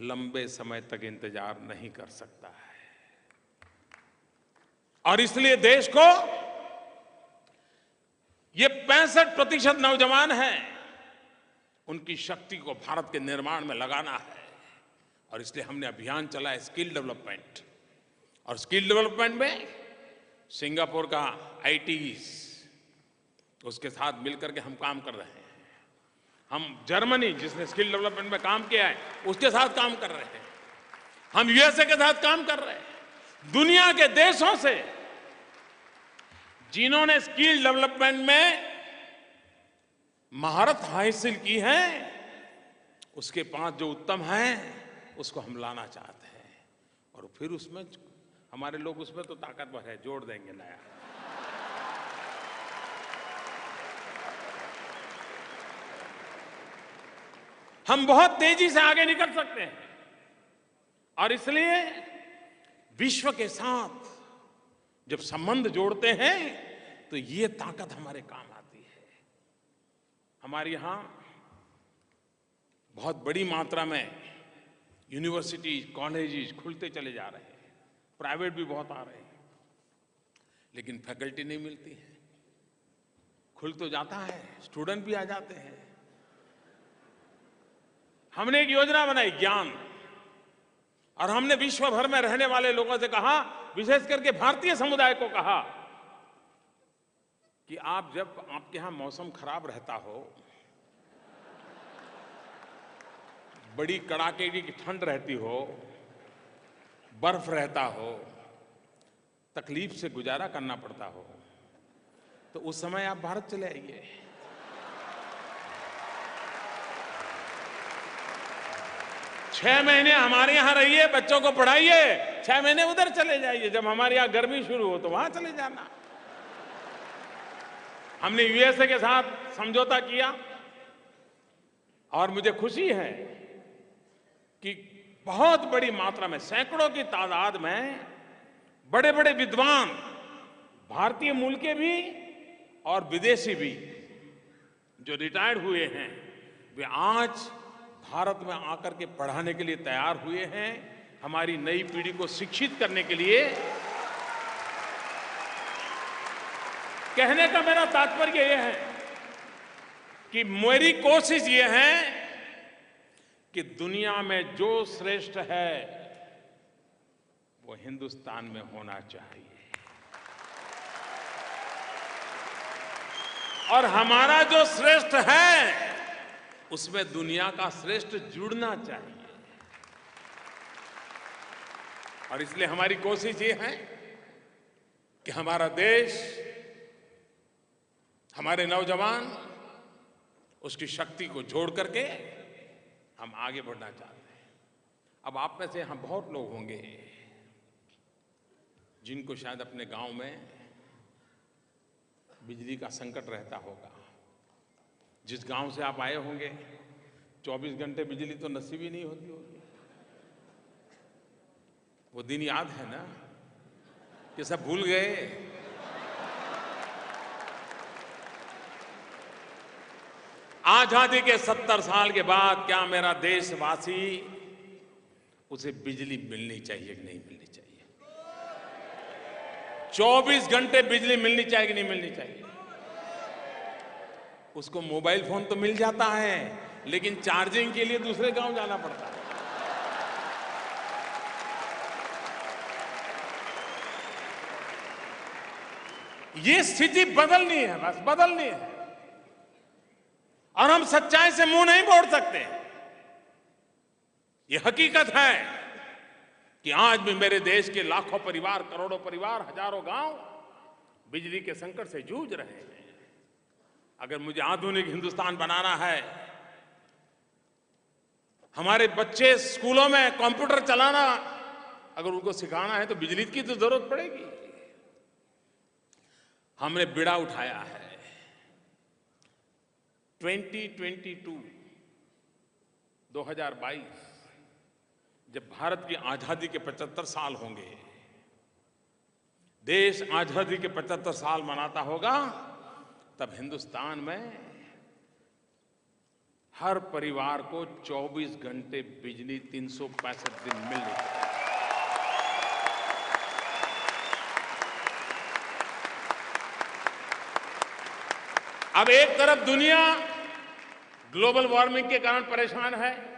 लंबे समय तक इंतजार नहीं कर सकता है। और इसलिए देश को ये 65% नौजवान हैं, उनकी शक्ति को भारत के निर्माण में लगाना है। और इसलिए हमने अभियान चला है स्किल डेवलपमेंट। और स्किल डेवलपमेंट में सिंगापुर का आईटीज, उसके साथ मिलकर के हम काम कर रहे हैं। हम जर्मनी, जिसने स्किल डेवलपमेंट में काम किया है, उसके साथ काम कर रहे हैं। हम यूएसए के साथ काम कर रहे हैं। दुनिया के देशों से जिन्होंने स्किल डेवलपमेंट में महारत हासिल की है, उसके पास जो उत्तम है उसको हम लाना चाहते हैं। और फिर उसमें हमारे लोग उसमें तो ताकतवर है, जोड़ देंगे नया। हम बहुत तेजी से आगे निकल सकते हैं। और इसलिए विश्व के साथ जब संबंध जोड़ते हैं तो ये ताकत हमारे काम आती है। हमारे यहां बहुत बड़ी मात्रा में यूनिवर्सिटीज, कॉलेजेस खुलते चले जा रहे हैं, प्राइवेट भी बहुत आ रहे हैं, लेकिन फैकल्टी नहीं मिलती है। खुल तो जाता है, स्टूडेंट भी आ जाते हैं। हमने एक योजना बनाई ज्ञान, और हमने विश्व भर में रहने वाले लोगों से कहा, विशेष करके भारतीय समुदाय को कहा कि आप जब आपके यहां मौसम खराब रहता हो, बड़ी कड़ाके की ठंड रहती हो, बर्फ रहता हो, तकलीफ से गुजारा करना पड़ता हो, तो उस समय आप भारत चले आइए। छह महीने हमारे यहां रहिए, बच्चों को पढ़ाइए, 6 महीने उधर चले जाइए। जब हमारे यहां गर्मी शुरू हो तो वहां चले जाना। हमने यूएसए के साथ समझौता किया, और मुझे खुशी है कि बहुत बड़ी मात्रा में, सैकड़ों की तादाद में बड़े बड़े विद्वान, भारतीय मूल के भी और विदेशी भी, जो रिटायर्ड हुए हैं, वे आज भारत में आकर के पढ़ाने के लिए तैयार हुए हैं। हमारी नई पीढ़ी को शिक्षित करने के लिए। कहने का मेरा तात्पर्य यह है कि मेरी कोशिश यह है कि दुनिया में जो श्रेष्ठ है वो हिंदुस्तान में होना चाहिए, और हमारा जो श्रेष्ठ है उसमें दुनिया का श्रेष्ठ जुड़ना चाहिए। और इसलिए हमारी कोशिश ये है कि हमारा देश, हमारे नौजवान, उसकी शक्ति को जोड़ करके हम आगे बढ़ना चाहते हैं। अब आप में से हम बहुत लोग होंगे जिनको शायद अपने गांव में बिजली का संकट रहता होगा। जिस गांव से आप आए होंगे 24 घंटे बिजली तो नसीब ही नहीं होती होगी। वो दिन याद है ना कि सब भूल गए? आजादी के 70 साल के बाद क्या मेरा देशवासी, उसे बिजली मिलनी चाहिए कि नहीं मिलनी चाहिए? 24 घंटे बिजली मिलनी चाहिए कि नहीं मिलनी चाहिए? उसको मोबाइल फोन तो मिल जाता है, लेकिन चार्जिंग के लिए दूसरे गांव जाना पड़ता है। ये स्थिति बदलनी है, बस बदलनी है। और और हम सच्चाई से मुंह नहीं मोड़ सकते। ये हकीकत है कि आज भी मेरे देश के लाखों परिवार, करोड़ों परिवार, हजारों गांव बिजली के संकट से जूझ रहे हैं। अगर मुझे आधुनिक हिंदुस्तान बनाना है, हमारे बच्चे स्कूलों में कंप्यूटर चलाना अगर उनको सिखाना है तो बिजली की तो जरूरत पड़ेगी। हमने बीड़ा उठाया है 2022 जब भारत की आजादी के 75 साल होंगे, देश आजादी के 75 साल मनाता होगा, तब हिंदुस्तान में हर परिवार को 24 घंटे बिजली 365 दिन मिलनी चाहिए। अब एक तरफ दुनिया ग्लोबल वार्मिंग के कारण परेशान है,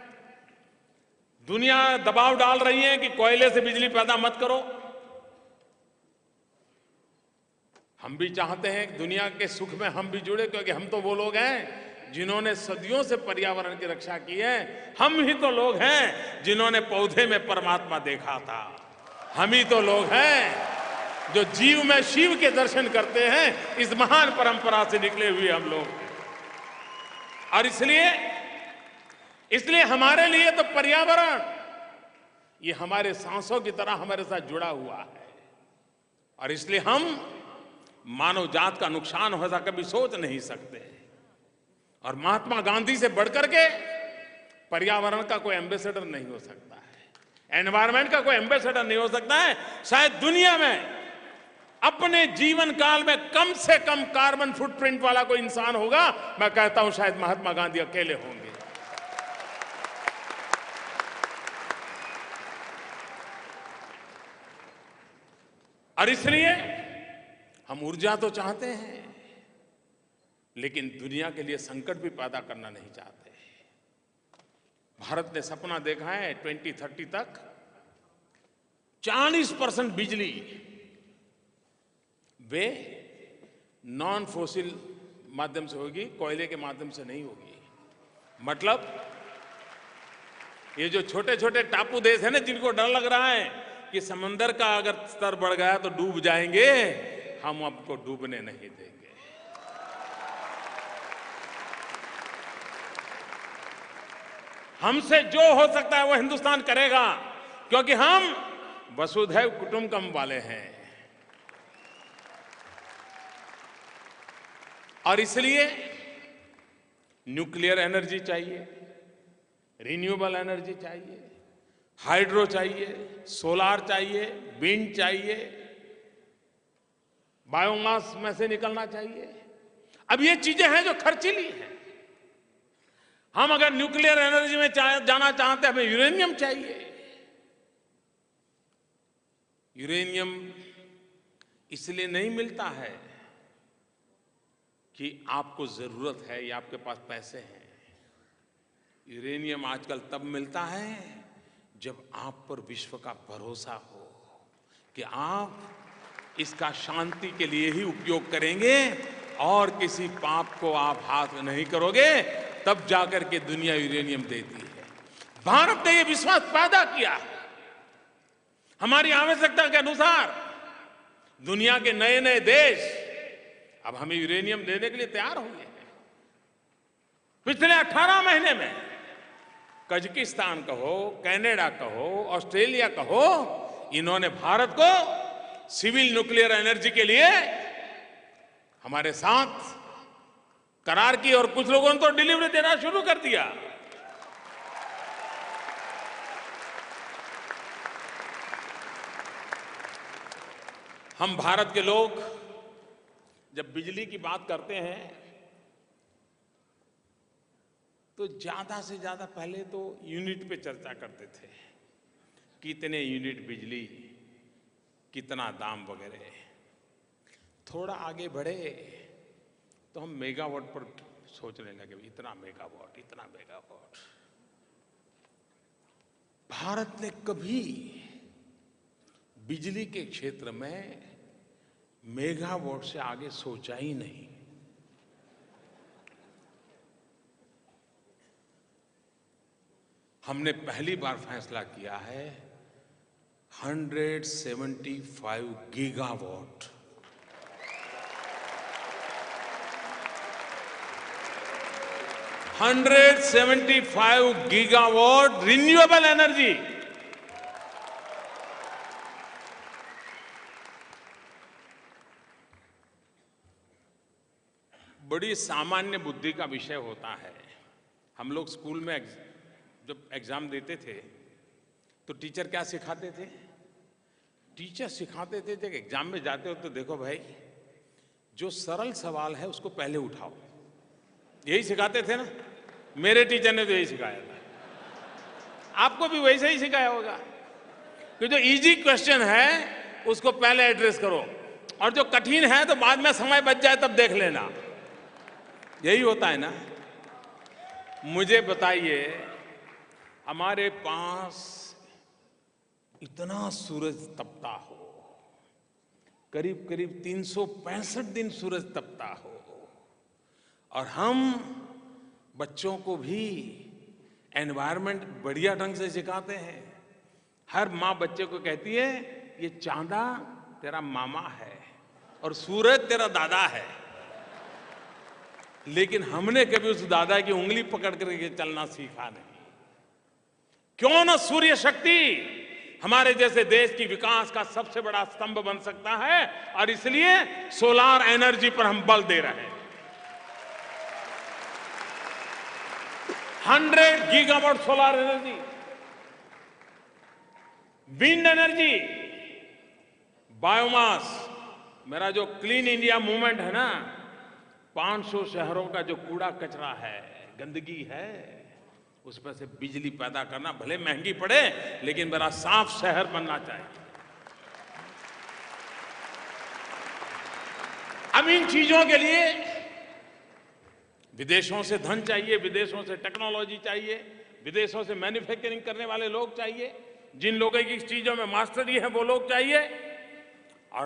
दुनिया दबाव डाल रही है कि कोयले से बिजली पैदा मत करो। हम भी चाहते हैं कि दुनिया के सुख में हम भी जुड़े, क्योंकि हम तो वो लोग हैं जिन्होंने सदियों से पर्यावरण की रक्षा की है। हम ही तो लोग हैं जिन्होंने पौधे में परमात्मा देखा था। हम ही तो लोग हैं जो जीव में शिव के दर्शन करते हैं। इस महान परंपरा से निकले हुए हम लोग हैं। और इसलिए हमारे लिए तो पर्यावरण ये हमारे सांसों की तरह हमारे साथ जुड़ा हुआ है। और इसलिए हम मानव जात का नुकसान हो ऐसा कभी सोच नहीं सकते। और महात्मा गांधी से बढ़कर के पर्यावरण का कोई एम्बेसडर नहीं हो सकता है, एनवायरमेंट का कोई एम्बेसडर नहीं हो सकता है। शायद दुनिया में अपने जीवन काल में कम से कम कार्बन फुटप्रिंट वाला कोई इंसान होगा, मैं कहता हूं शायद महात्मा गांधी अकेले होंगे। और इसलिए हम ऊर्जा तो चाहते हैं, लेकिन दुनिया के लिए संकट भी पैदा करना नहीं चाहते। भारत ने सपना देखा है 2030 तक 40% बिजली वे नॉन फोसिल माध्यम से होगी, कोयले के माध्यम से नहीं होगी। मतलब ये जो छोटे छोटे टापू देश है ना, जिनको डर लग रहा है कि समंदर का अगर स्तर बढ़ गया तो डूब जाएंगे, हम आपको डूबने नहीं देंगे। हमसे जो हो सकता है वो हिंदुस्तान करेगा, क्योंकि हम वसुधैव कुटुंबकम वाले हैं। और इसलिए न्यूक्लियर एनर्जी चाहिए, रिन्यूएबल एनर्जी चाहिए, हाइड्रो चाहिए, सोलार चाहिए, विंड चाहिए, बायोमास में से निकलना चाहिए। अब ये चीजें हैं जो खर्चीली हैं। हम अगर न्यूक्लियर एनर्जी में जाना चाहते हैं, हमें यूरेनियम चाहिए। यूरेनियम इसलिए नहीं मिलता है कि आपको जरूरत है या आपके पास पैसे हैं। यूरेनियम आजकल तब मिलता है जब आप पर विश्व का भरोसा हो कि आप इसका शांति के लिए ही उपयोग करेंगे और किसी पाप को आप हाथ में नहीं करोगे, तब जाकर के दुनिया यूरेनियम देती है। भारत ने यह विश्वास पैदा किया। हमारी आवश्यकता के अनुसार दुनिया के नए नए देश अब हमें यूरेनियम देने के लिए तैयार हो गए हैं। पिछले 18 महीने में कजाकिस्तान कहो, कनाडा कहो, ऑस्ट्रेलिया कहो, इन्होंने भारत को सिविल न्यूक्लियर एनर्जी के लिए हमारे साथ करार की, और कुछ लोगों ने तो डिलीवरी देना शुरू कर दिया। हम भारत के लोग जब बिजली की बात करते हैं तो ज्यादा से ज्यादा पहले तो यूनिट पे चर्चा करते थे, कितने यूनिट बिजली, कितना दाम वगैरह। थोड़ा आगे बढ़े तो हम मेगावाट पर सोचने लगे, इतना मेगावाट, इतना मेगावाट। भारत ने कभी बिजली के क्षेत्र में मेगावाट से आगे सोचा ही नहीं। हमने पहली बार फैसला किया है 175 gigawatt. Hundred 175 gigawatt renewable energy. बड़ी सामान्य बुद्धि का विषय होता है। हम लोग स्कूल में जब एग्जाम देते थे तो टीचर क्या सिखाते थे? टीचर सिखाते थे जब एग्जाम में जाते हो तो देखो भाई, जो सरल सवाल है उसको पहले उठाओ। यही सिखाते थे ना? मेरे टीचर ने तो यही सिखाया था। आपको भी वैसे ही सिखाया होगा कि जो इजी क्वेश्चन है उसको पहले एड्रेस करो, और जो कठिन है तो बाद में समय बच जाए तब देख लेना। यही होता है ना? मुझे बताइए, हमारे पास इतना सूरज तपता हो, करीब करीब 365 दिन सूरज तपता हो, और हम बच्चों को भी एनवायरनमेंट बढ़िया ढंग से सिखाते हैं। हर माँ बच्चे को कहती है ये चांदा तेरा मामा है और सूरज तेरा दादा है, लेकिन हमने कभी उस दादा की उंगली पकड़ करके चलना सीखा नहीं। क्यों ना सूर्य शक्ति हमारे जैसे देश की विकास का सबसे बड़ा स्तंभ बन सकता है, और इसलिए सोलार एनर्जी पर हम बल दे रहे हैं। 100 gigawatt solar energy, wind energy, biomass. मेरा जो क्लीन इंडिया मूवमेंट है ना, 500 शहरों का जो कूड़ा कचरा है, गंदगी है, उस पर से बिजली पैदा करना, भले महंगी पड़े लेकिन मेरा साफ शहर बनना चाहिए। अब इन चीजों के लिए विदेशों से धन चाहिए, विदेशों से टेक्नोलॉजी चाहिए, विदेशों से मैन्युफैक्चरिंग करने वाले लोग चाहिए, जिन लोगों की चीजों में मास्टरी है वो लोग चाहिए। और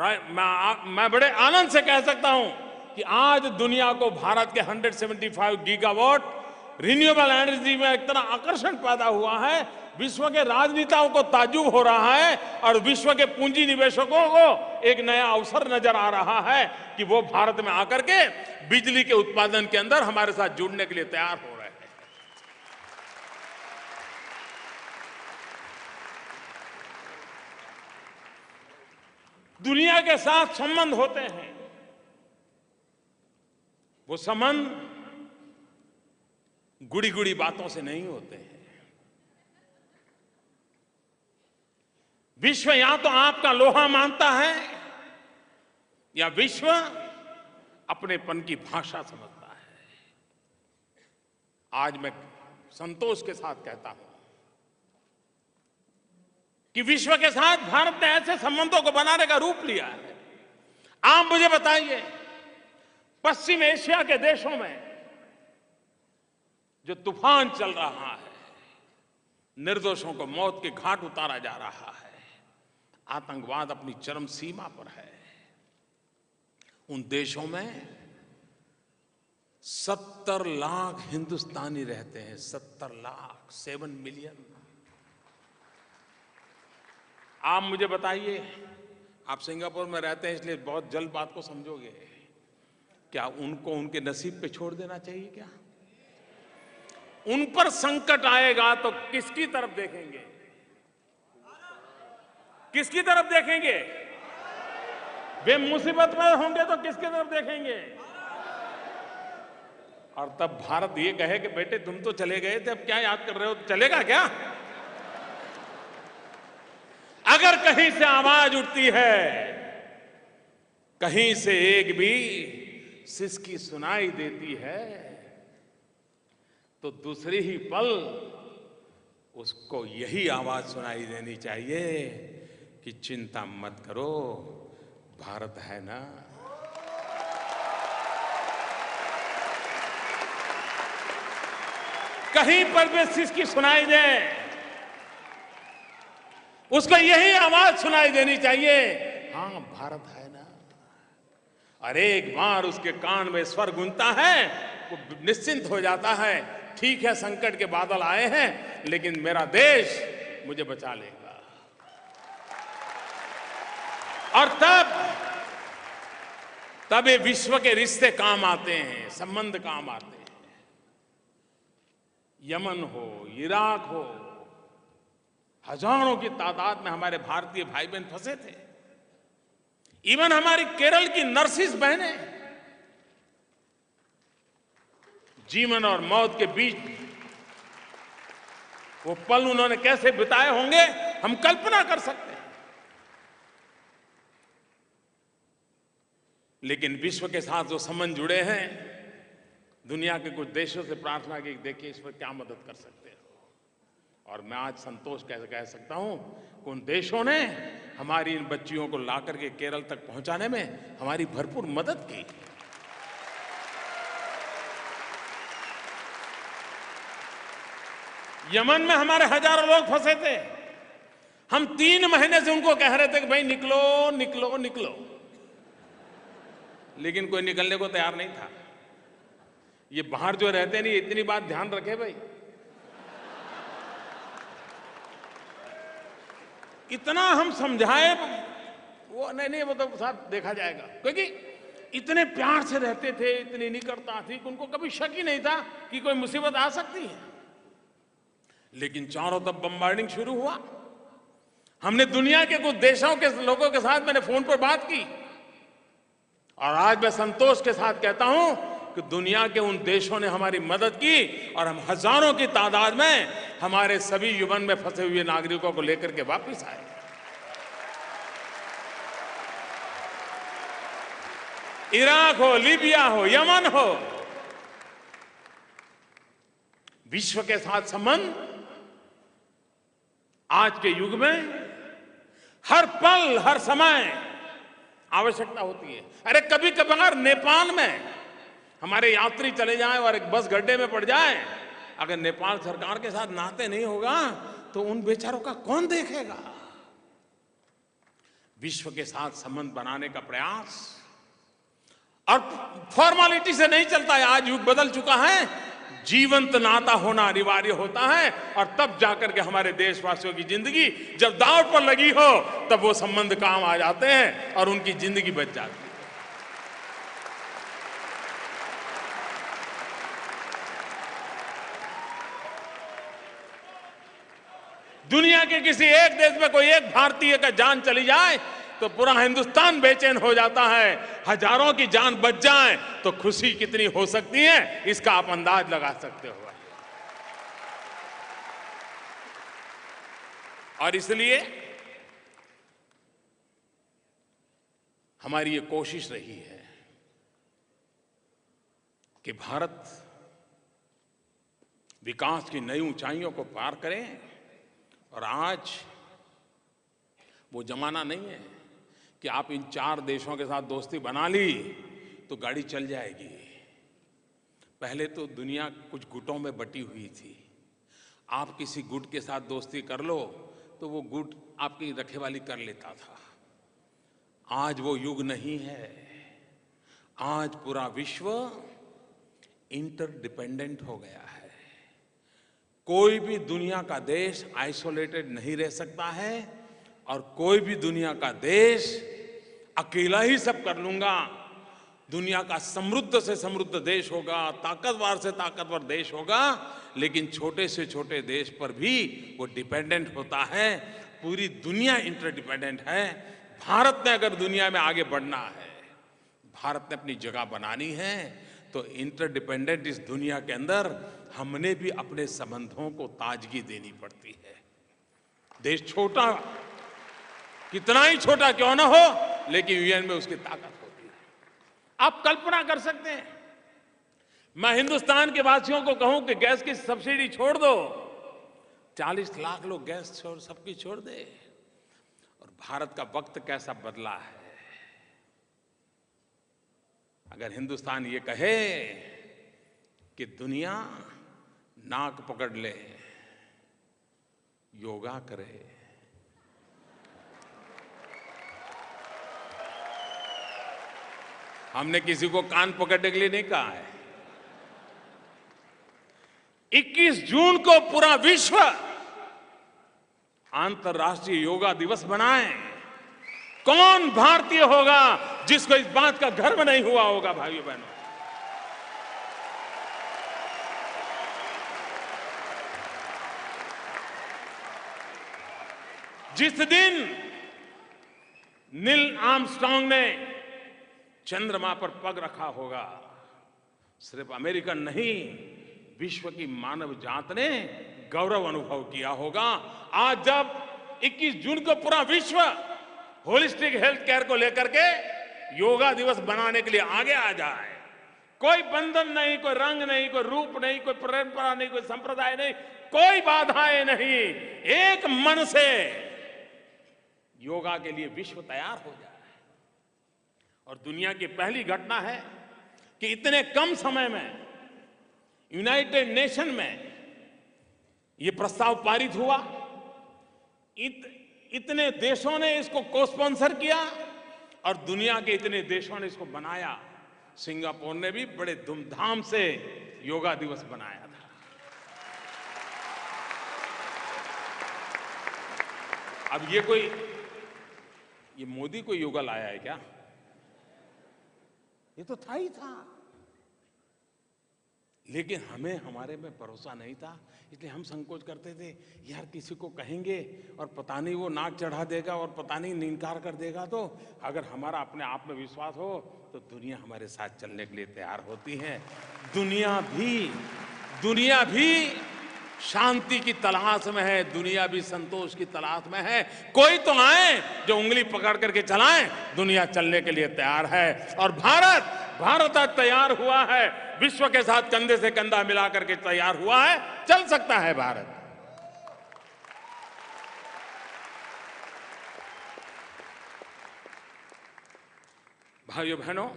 मैं बड़े आनंद से कह सकता हूं कि आज दुनिया को भारत के 175 गीगावाट रिन्यूएबल एनर्जी में इतना आकर्षण पैदा हुआ है, विश्व के राजनेताओं को ताज्जुब हो रहा है, और विश्व के पूंजी निवेशकों को एक नया अवसर नजर आ रहा है कि वो भारत में आकर के बिजली के उत्पादन के अंदर हमारे साथ जुड़ने के लिए तैयार हो रहे हैं। दुनिया के साथ संबंध होते हैं, वो संबंध गुड़ी गुड़ी बातों से नहीं होते हैं। विश्व या तो आपका लोहा मानता है, या विश्व अपनेपन की भाषा समझता है। आज मैं संतोष के साथ कहता हूं कि विश्व के साथ भारत ने ऐसे संबंधों को बनाने का रूप लिया है। आप मुझे बताइए, पश्चिम एशिया के देशों में जो तूफान चल रहा है, निर्दोषों को मौत के घाट उतारा जा रहा है, आतंकवाद अपनी चरम सीमा पर है, उन देशों में 70 लाख हिंदुस्तानी रहते हैं। 70 लाख, 7 मिलियन। आप मुझे बताइए, आप सिंगापुर में रहते हैं इसलिए बहुत जल्द बात को समझोगे, क्या उनको उनके नसीब पे छोड़ देना चाहिए? क्या उन पर संकट आएगा तो किसकी तरफ देखेंगे? किसकी तरफ देखेंगे? वे मुसीबत में होंगे तो किसकी तरफ देखेंगे? और तब भारत ये कहे कि बेटे तुम तो चले गए थे, अब क्या याद कर रहे हो? चलेगा क्या? अगर कहीं से आवाज उठती है, कहीं से एक भी सिसकी सुनाई देती है, तो दूसरी ही पल उसको यही आवाज सुनाई देनी चाहिए कि चिंता मत करो, भारत है ना। कहीं पर भी सिसकी सुनाई दे, उसको यही आवाज सुनाई देनी चाहिए, हाँ भारत है ना। और एक बार उसके कान में स्वर गूंजता है, वो निश्चिंत हो जाता है। ठीक है, संकट के बादल आए हैं, लेकिन मेरा देश मुझे बचा लेगा। और तब ये विश्व के रिश्ते काम आते हैं, संबंध काम आते हैं। यमन हो, इराक हो, हजारों की तादाद में हमारे भारतीय भाई बहन फंसे थे। इवन हमारी केरल की नर्सिस बहनें जीवन और मौत के बीच वो पल उन्होंने कैसे बिताए होंगे, हम कल्पना कर सकते हैं। लेकिन विश्व के साथ जो संबंध जुड़े हैं, दुनिया के कुछ देशों से प्रार्थना की, देखिए इस पर क्या मदद कर सकते हो। और मैं आज संतोष कैसे कह सकता हूं कि उन देशों ने हमारी इन बच्चियों को लाकर के केरल तक पहुंचाने में हमारी भरपूर मदद की। यमन में हमारे हजारों लोग फंसे थे। हम 3 महीने से उनको कह रहे थे कि भाई निकलो निकलो निकलो, लेकिन कोई निकलने को तैयार नहीं था। ये बाहर जो रहते नहीं, इतनी बात ध्यान रखे भाई, इतना हम समझाए वो नहीं वो तो साहब देखा जाएगा, क्योंकि इतने प्यार से रहते थे, इतनी निकटता थी कि उनको कभी शक ही नहीं था कि कोई मुसीबत आ सकती है। लेकिन चारों तरफ बम्बार्डिंग शुरू हुआ। हमने दुनिया के कुछ देशों के लोगों के साथ मैंने फोन पर बात की, और आज मैं संतोष के साथ कहता हूं कि दुनिया के उन देशों ने हमारी मदद की, और हम हजारों की तादाद में हमारे सभी यमन में फंसे हुए नागरिकों को लेकर के वापस आए। इराक हो, लीबिया हो, यमन हो, विश्व के साथ संबंध आज के युग में हर पल हर समय आवश्यकता होती है। अरे कभी कभार नेपाल में हमारे यात्री चले जाएं और एक बस गड्ढे में पड़ जाए, अगर नेपाल सरकार के साथ नाते नहीं होगा तो उन बेचारों का कौन देखेगा। विश्व के साथ संबंध बनाने का प्रयास, और फॉर्मेलिटी से नहीं चलता है। आज युग बदल चुका है, जीवंत नाता होना अनिवार्य होता है, और तब जाकर के हमारे देशवासियों की जिंदगी जब दांव पर लगी हो तब वो संबंध काम आ जाते हैं और उनकी जिंदगी बच जाती है। दुनिया के किसी एक देश में कोई एक भारतीय का जान चली जाए तो पूरा हिंदुस्तान बेचैन हो जाता है। हजारों की जान बच जाए तो खुशी कितनी हो सकती है, इसका आप अंदाज लगा सकते हो। और इसलिए हमारी ये कोशिश रही है कि भारत विकास की नई ऊंचाइयों को पार करें। और आज वो जमाना नहीं है कि आप इन 4 देशों के साथ दोस्ती बना ली तो गाड़ी चल जाएगी। पहले तो दुनिया कुछ गुटों में बटी हुई थी। आप किसी गुट के साथ दोस्ती कर लो तो वो गुट आपकी रखवाली कर लेता था। आज वो युग नहीं है। आज पूरा विश्व इंटरडिपेंडेंट हो गया है। कोई भी दुनिया का देश आइसोलेटेड नहीं रह सकता है, और कोई भी दुनिया का देश अकेला ही सब कर लूंगा। दुनिया का समृद्ध से समृद्ध देश होगा, ताकतवर से ताकतवर देश होगा, लेकिन छोटे से छोटे देश पर भी वो डिपेंडेंट होता है। पूरी दुनिया इंटरडिपेंडेंट है। भारत ने अगर दुनिया में आगे बढ़ना है, भारत ने अपनी जगह बनानी है, तो इंटरडिपेंडेंट इस दुनिया के अंदर हमने भी अपने संबंधों को ताजगी देनी पड़ती है। देश छोटा, कितना ही छोटा क्यों ना हो, लेकिन यूएन में उसकी ताकत होती है। आप कल्पना कर सकते हैं, मैं हिंदुस्तान के वासियों को कहूं कि गैस की सब्सिडी छोड़ दो, 40 लाख लोग गैस सबकी छोड़ दे। और भारत का वक्त कैसा बदला है। अगर हिंदुस्तान ये कहे कि दुनिया नाक पकड़ ले, योगा करे, हमने किसी को कान पकड़ने के लिए नहीं कहा है। 21 जून को पूरा विश्व अंतर्राष्ट्रीय योगा दिवस बनाए। कौन भारतीय होगा जिसको इस बात का गर्व नहीं हुआ होगा भाइयों बहनों। जिस दिन नील आर्मस्ट्रांग ने चंद्रमा पर पग रखा होगा, सिर्फ अमेरिकन नहीं, विश्व की मानव जात ने गौरव अनुभव किया होगा। आज जब 21 जून को पूरा विश्व होलिस्टिक हेल्थ केयर को लेकर के योगा दिवस बनाने के लिए आगे आ जाए, कोई बंधन नहीं, कोई रंग नहीं, कोई रूप नहीं, कोई परंपरा नहीं, कोई संप्रदाय नहीं, कोई बाधाएं नहीं, एक मन से योगा के लिए विश्व तैयार हो जाए। और दुनिया की पहली घटना है कि इतने कम समय में यूनाइटेड नेशन में यह प्रस्ताव पारित हुआ। इतने देशों ने इसको को स्पॉन्सर किया और दुनिया के इतने देशों ने इसको बनाया। सिंगापुर ने भी बड़े धूमधाम से योगा दिवस बनाया था। अब ये मोदी को योगा लाया है क्या? ये तो था ही था, लेकिन हमें हमारे में भरोसा नहीं था, इसलिए हम संकोच करते थे। यार किसी को कहेंगे और पता नहीं वो नाक चढ़ा देगा और पता नहीं इनकार कर देगा। तो अगर हमारा अपने आप में विश्वास हो तो दुनिया हमारे साथ चलने के लिए तैयार होती है। दुनिया भी शांति की तलाश में है, दुनिया भी संतोष की तलाश में है। कोई तो आए जो उंगली पकड़ करके चलाए, दुनिया चलने के लिए तैयार है। और भारत आज तैयार हुआ है, विश्व के साथ कंधे से कंधा मिला करके तैयार हुआ है, चल सकता है भारत। भाइयों बहनों,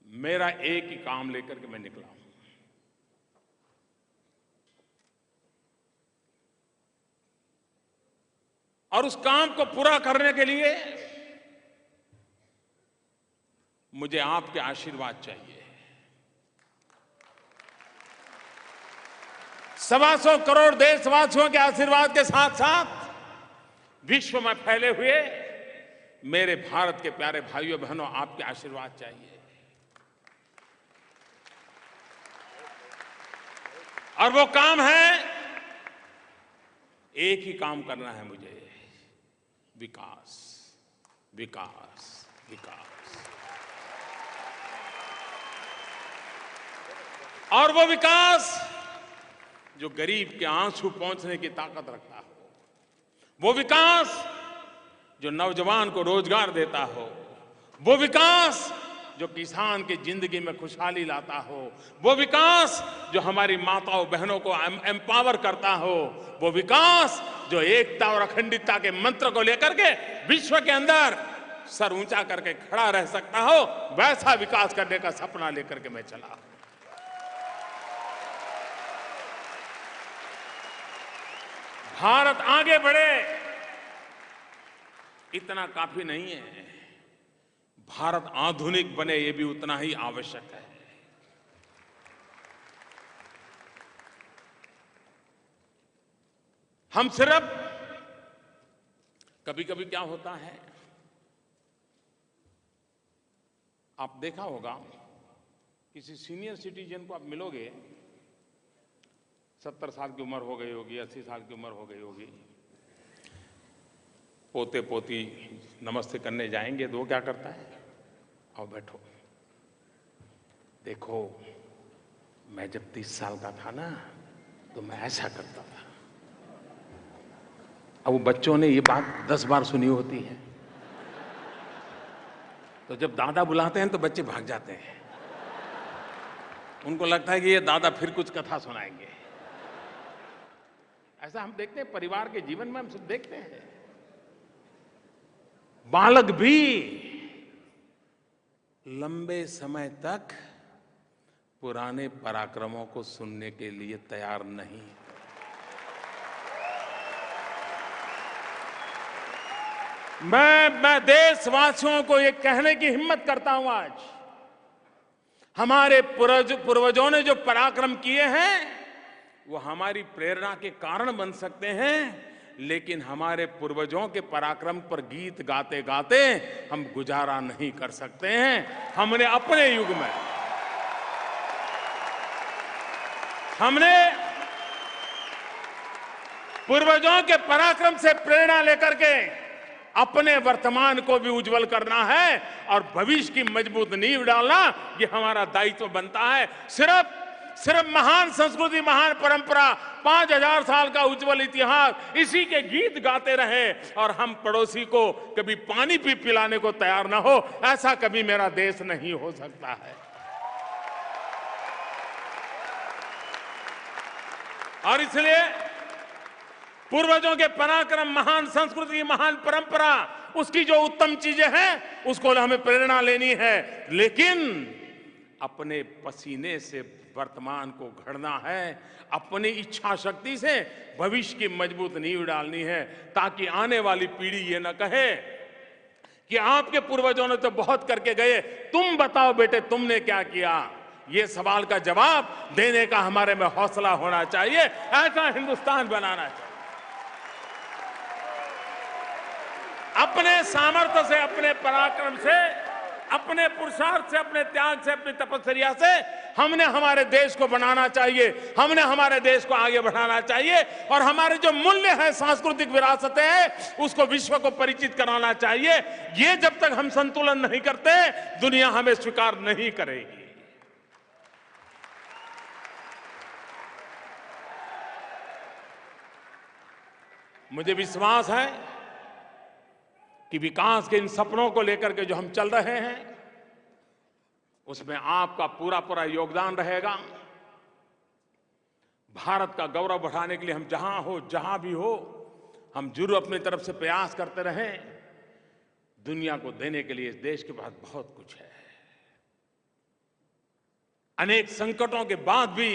मेरा एक ही काम लेकर के मैं निकला हूं, और उस काम को पूरा करने के लिए मुझे आपके आशीर्वाद चाहिए। 125 करोड़ देशवासियों के आशीर्वाद के साथ साथ विश्व में फैले हुए मेरे भारत के प्यारे भाइयों बहनों, आपके आशीर्वाद चाहिए। और वो काम है, एक ही काम करना है मुझे, विकास, विकास, विकास। और वो विकास जो गरीब के आंसू पहुंचने की ताकत रखता हो, वो विकास जो नौजवान को रोजगार देता हो, वो विकास जो किसान की जिंदगी में खुशहाली लाता हो, वो विकास जो हमारी माताओं बहनों को एम्पावर करता हो, वो विकास जो एकता और अखंडता के मंत्र को लेकर के विश्व के अंदर सर ऊंचा करके खड़ा रह सकता हो, वैसा विकास करने का सपना लेकर के मैं चला हूं। भारत आगे बढ़े इतना काफी नहीं है, भारत आधुनिक बने ये भी उतना ही आवश्यक है। हम सिर्फ, कभी कभी क्या होता है, आप देखा होगा, किसी सीनियर सिटीजन को आप मिलोगे, 70 साल की उम्र हो गई होगी, 80 साल की उम्र हो गई होगी, पोते पोती नमस्ते करने जाएंगे तो वो क्या करता है, आओ बैठो, देखो मैं जब 30 साल का था ना तो मैं ऐसा करता था। अब वो बच्चों ने ये बात 10 बार सुनी होती है, तो जब दादा बुलाते हैं तो बच्चे भाग जाते हैं, उनको लगता है कि ये दादा फिर कुछ कथा सुनाएंगे। ऐसा हम देखते हैं, परिवार के जीवन में हम सब देखते हैं। बालक भी लंबे समय तक पुराने पराक्रमों को सुनने के लिए तैयार नहीं। मैं देशवासियों को ये कहने की हिम्मत करता हूं आज हमारे पूर्वजों ने जो पराक्रम किए हैं वो हमारी प्रेरणा के कारण बन सकते हैं, लेकिन हमारे पूर्वजों के पराक्रम पर गीत गाते गाते हम गुजारा नहीं कर सकते हैं। हमने अपने युग में पूर्वजों के पराक्रम से प्रेरणा लेकर के अपने वर्तमान को भी उज्जवल करना है और भविष्य की मजबूत नींव डालना, ये हमारा दायित्व बनता है। सिर्फ महान संस्कृति, महान परंपरा, 5000 साल का उज्जवल इतिहास, इसी के गीत गाते रहे और हम पड़ोसी को कभी पानी भी पिलाने को तैयार ना हो, ऐसा कभी मेरा देश नहीं हो सकता है। और इसलिए पूर्वजों के पराक्रम, महान संस्कृति, महान परंपरा, उसकी जो उत्तम चीजें हैं उसको हमें प्रेरणा लेनी है, लेकिन अपने पसीने से वर्तमान को घड़ना है, अपनी इच्छा शक्ति से भविष्य की मजबूत नींव डालनी है, ताकि आने वाली पीढ़ी ये न कहे कि आपके पूर्वजों ने तो बहुत करके गए, तुम बताओ बेटे तुमने क्या किया। ये सवाल का जवाब देने का हमारे में हौसला होना चाहिए। ऐसा हिंदुस्तान बनाना चाहिए। अपने सामर्थ्य से, अपने पराक्रम से, अपने पुरुषार्थ से, अपने त्याग से, अपनी तपस्या से हमने हमारे देश को बनाना चाहिए, हमने हमारे देश को आगे बढ़ाना चाहिए और हमारे जो मूल्य है, सांस्कृतिक विरासतें हैं, उसको विश्व को परिचित कराना चाहिए। ये जब तक हम संतुलन नहीं करते, दुनिया हमें स्वीकार नहीं करेगी। मुझे विश्वास है कि विकास के इन सपनों को लेकर के जो हम चल रहे हैं उसमें आपका पूरा पूरा योगदान रहेगा। भारत का गौरव बढ़ाने के लिए हम जहां भी हो हम जरूर अपनी तरफ से प्रयास करते रहें। दुनिया को देने के लिए इस देश के पास बहुत कुछ है। अनेक संकटों के बाद भी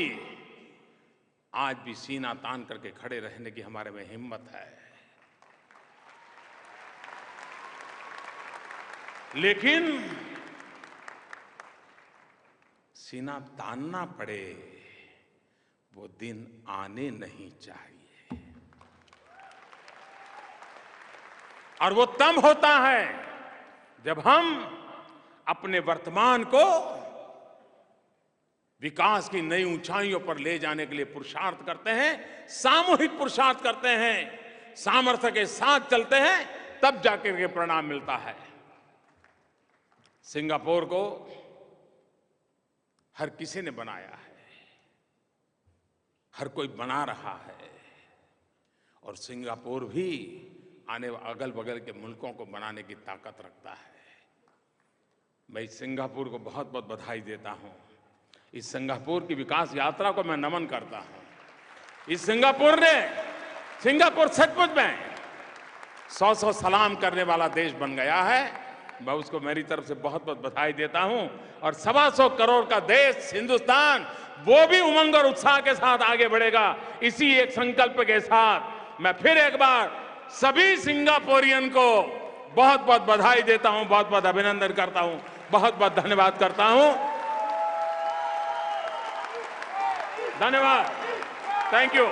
आज भी सीना तान करके खड़े रहने की हमारे में हिम्मत है। लेकिन सीना तानना पड़े वो दिन आने नहीं चाहिए। और वो तब होता है जब हम अपने वर्तमान को विकास की नई ऊंचाइयों पर ले जाने के लिए पुरुषार्थ करते हैं, सामूहिक पुरुषार्थ करते हैं, सामर्थ्य के साथ चलते हैं, तब जाकर के परिणाम मिलता है। सिंगापुर को हर किसी ने बनाया है, हर कोई बना रहा है और सिंगापुर भी आने अगल बगल के मुल्कों को बनाने की ताकत रखता है। मैं सिंगापुर को बहुत बहुत बधाई देता हूं। इस सिंगापुर की विकास यात्रा को मैं नमन करता हूं। इस सिंगापुर सचमुच में 100 सलाम करने वाला देश बन गया है। मैं उसको मेरी तरफ से बहुत बहुत बधाई देता हूं। और 125 करोड़ का देश हिंदुस्तान, वो भी उमंग और उत्साह के साथ आगे बढ़ेगा। इसी एक संकल्प के साथ मैं फिर एक बार सभी सिंगापुरियन को बहुत बहुत बधाई देता हूं, बहुत बहुत अभिनंदन करता हूं, बहुत बहुत धन्यवाद करता हूं। धन्यवाद। Thank you.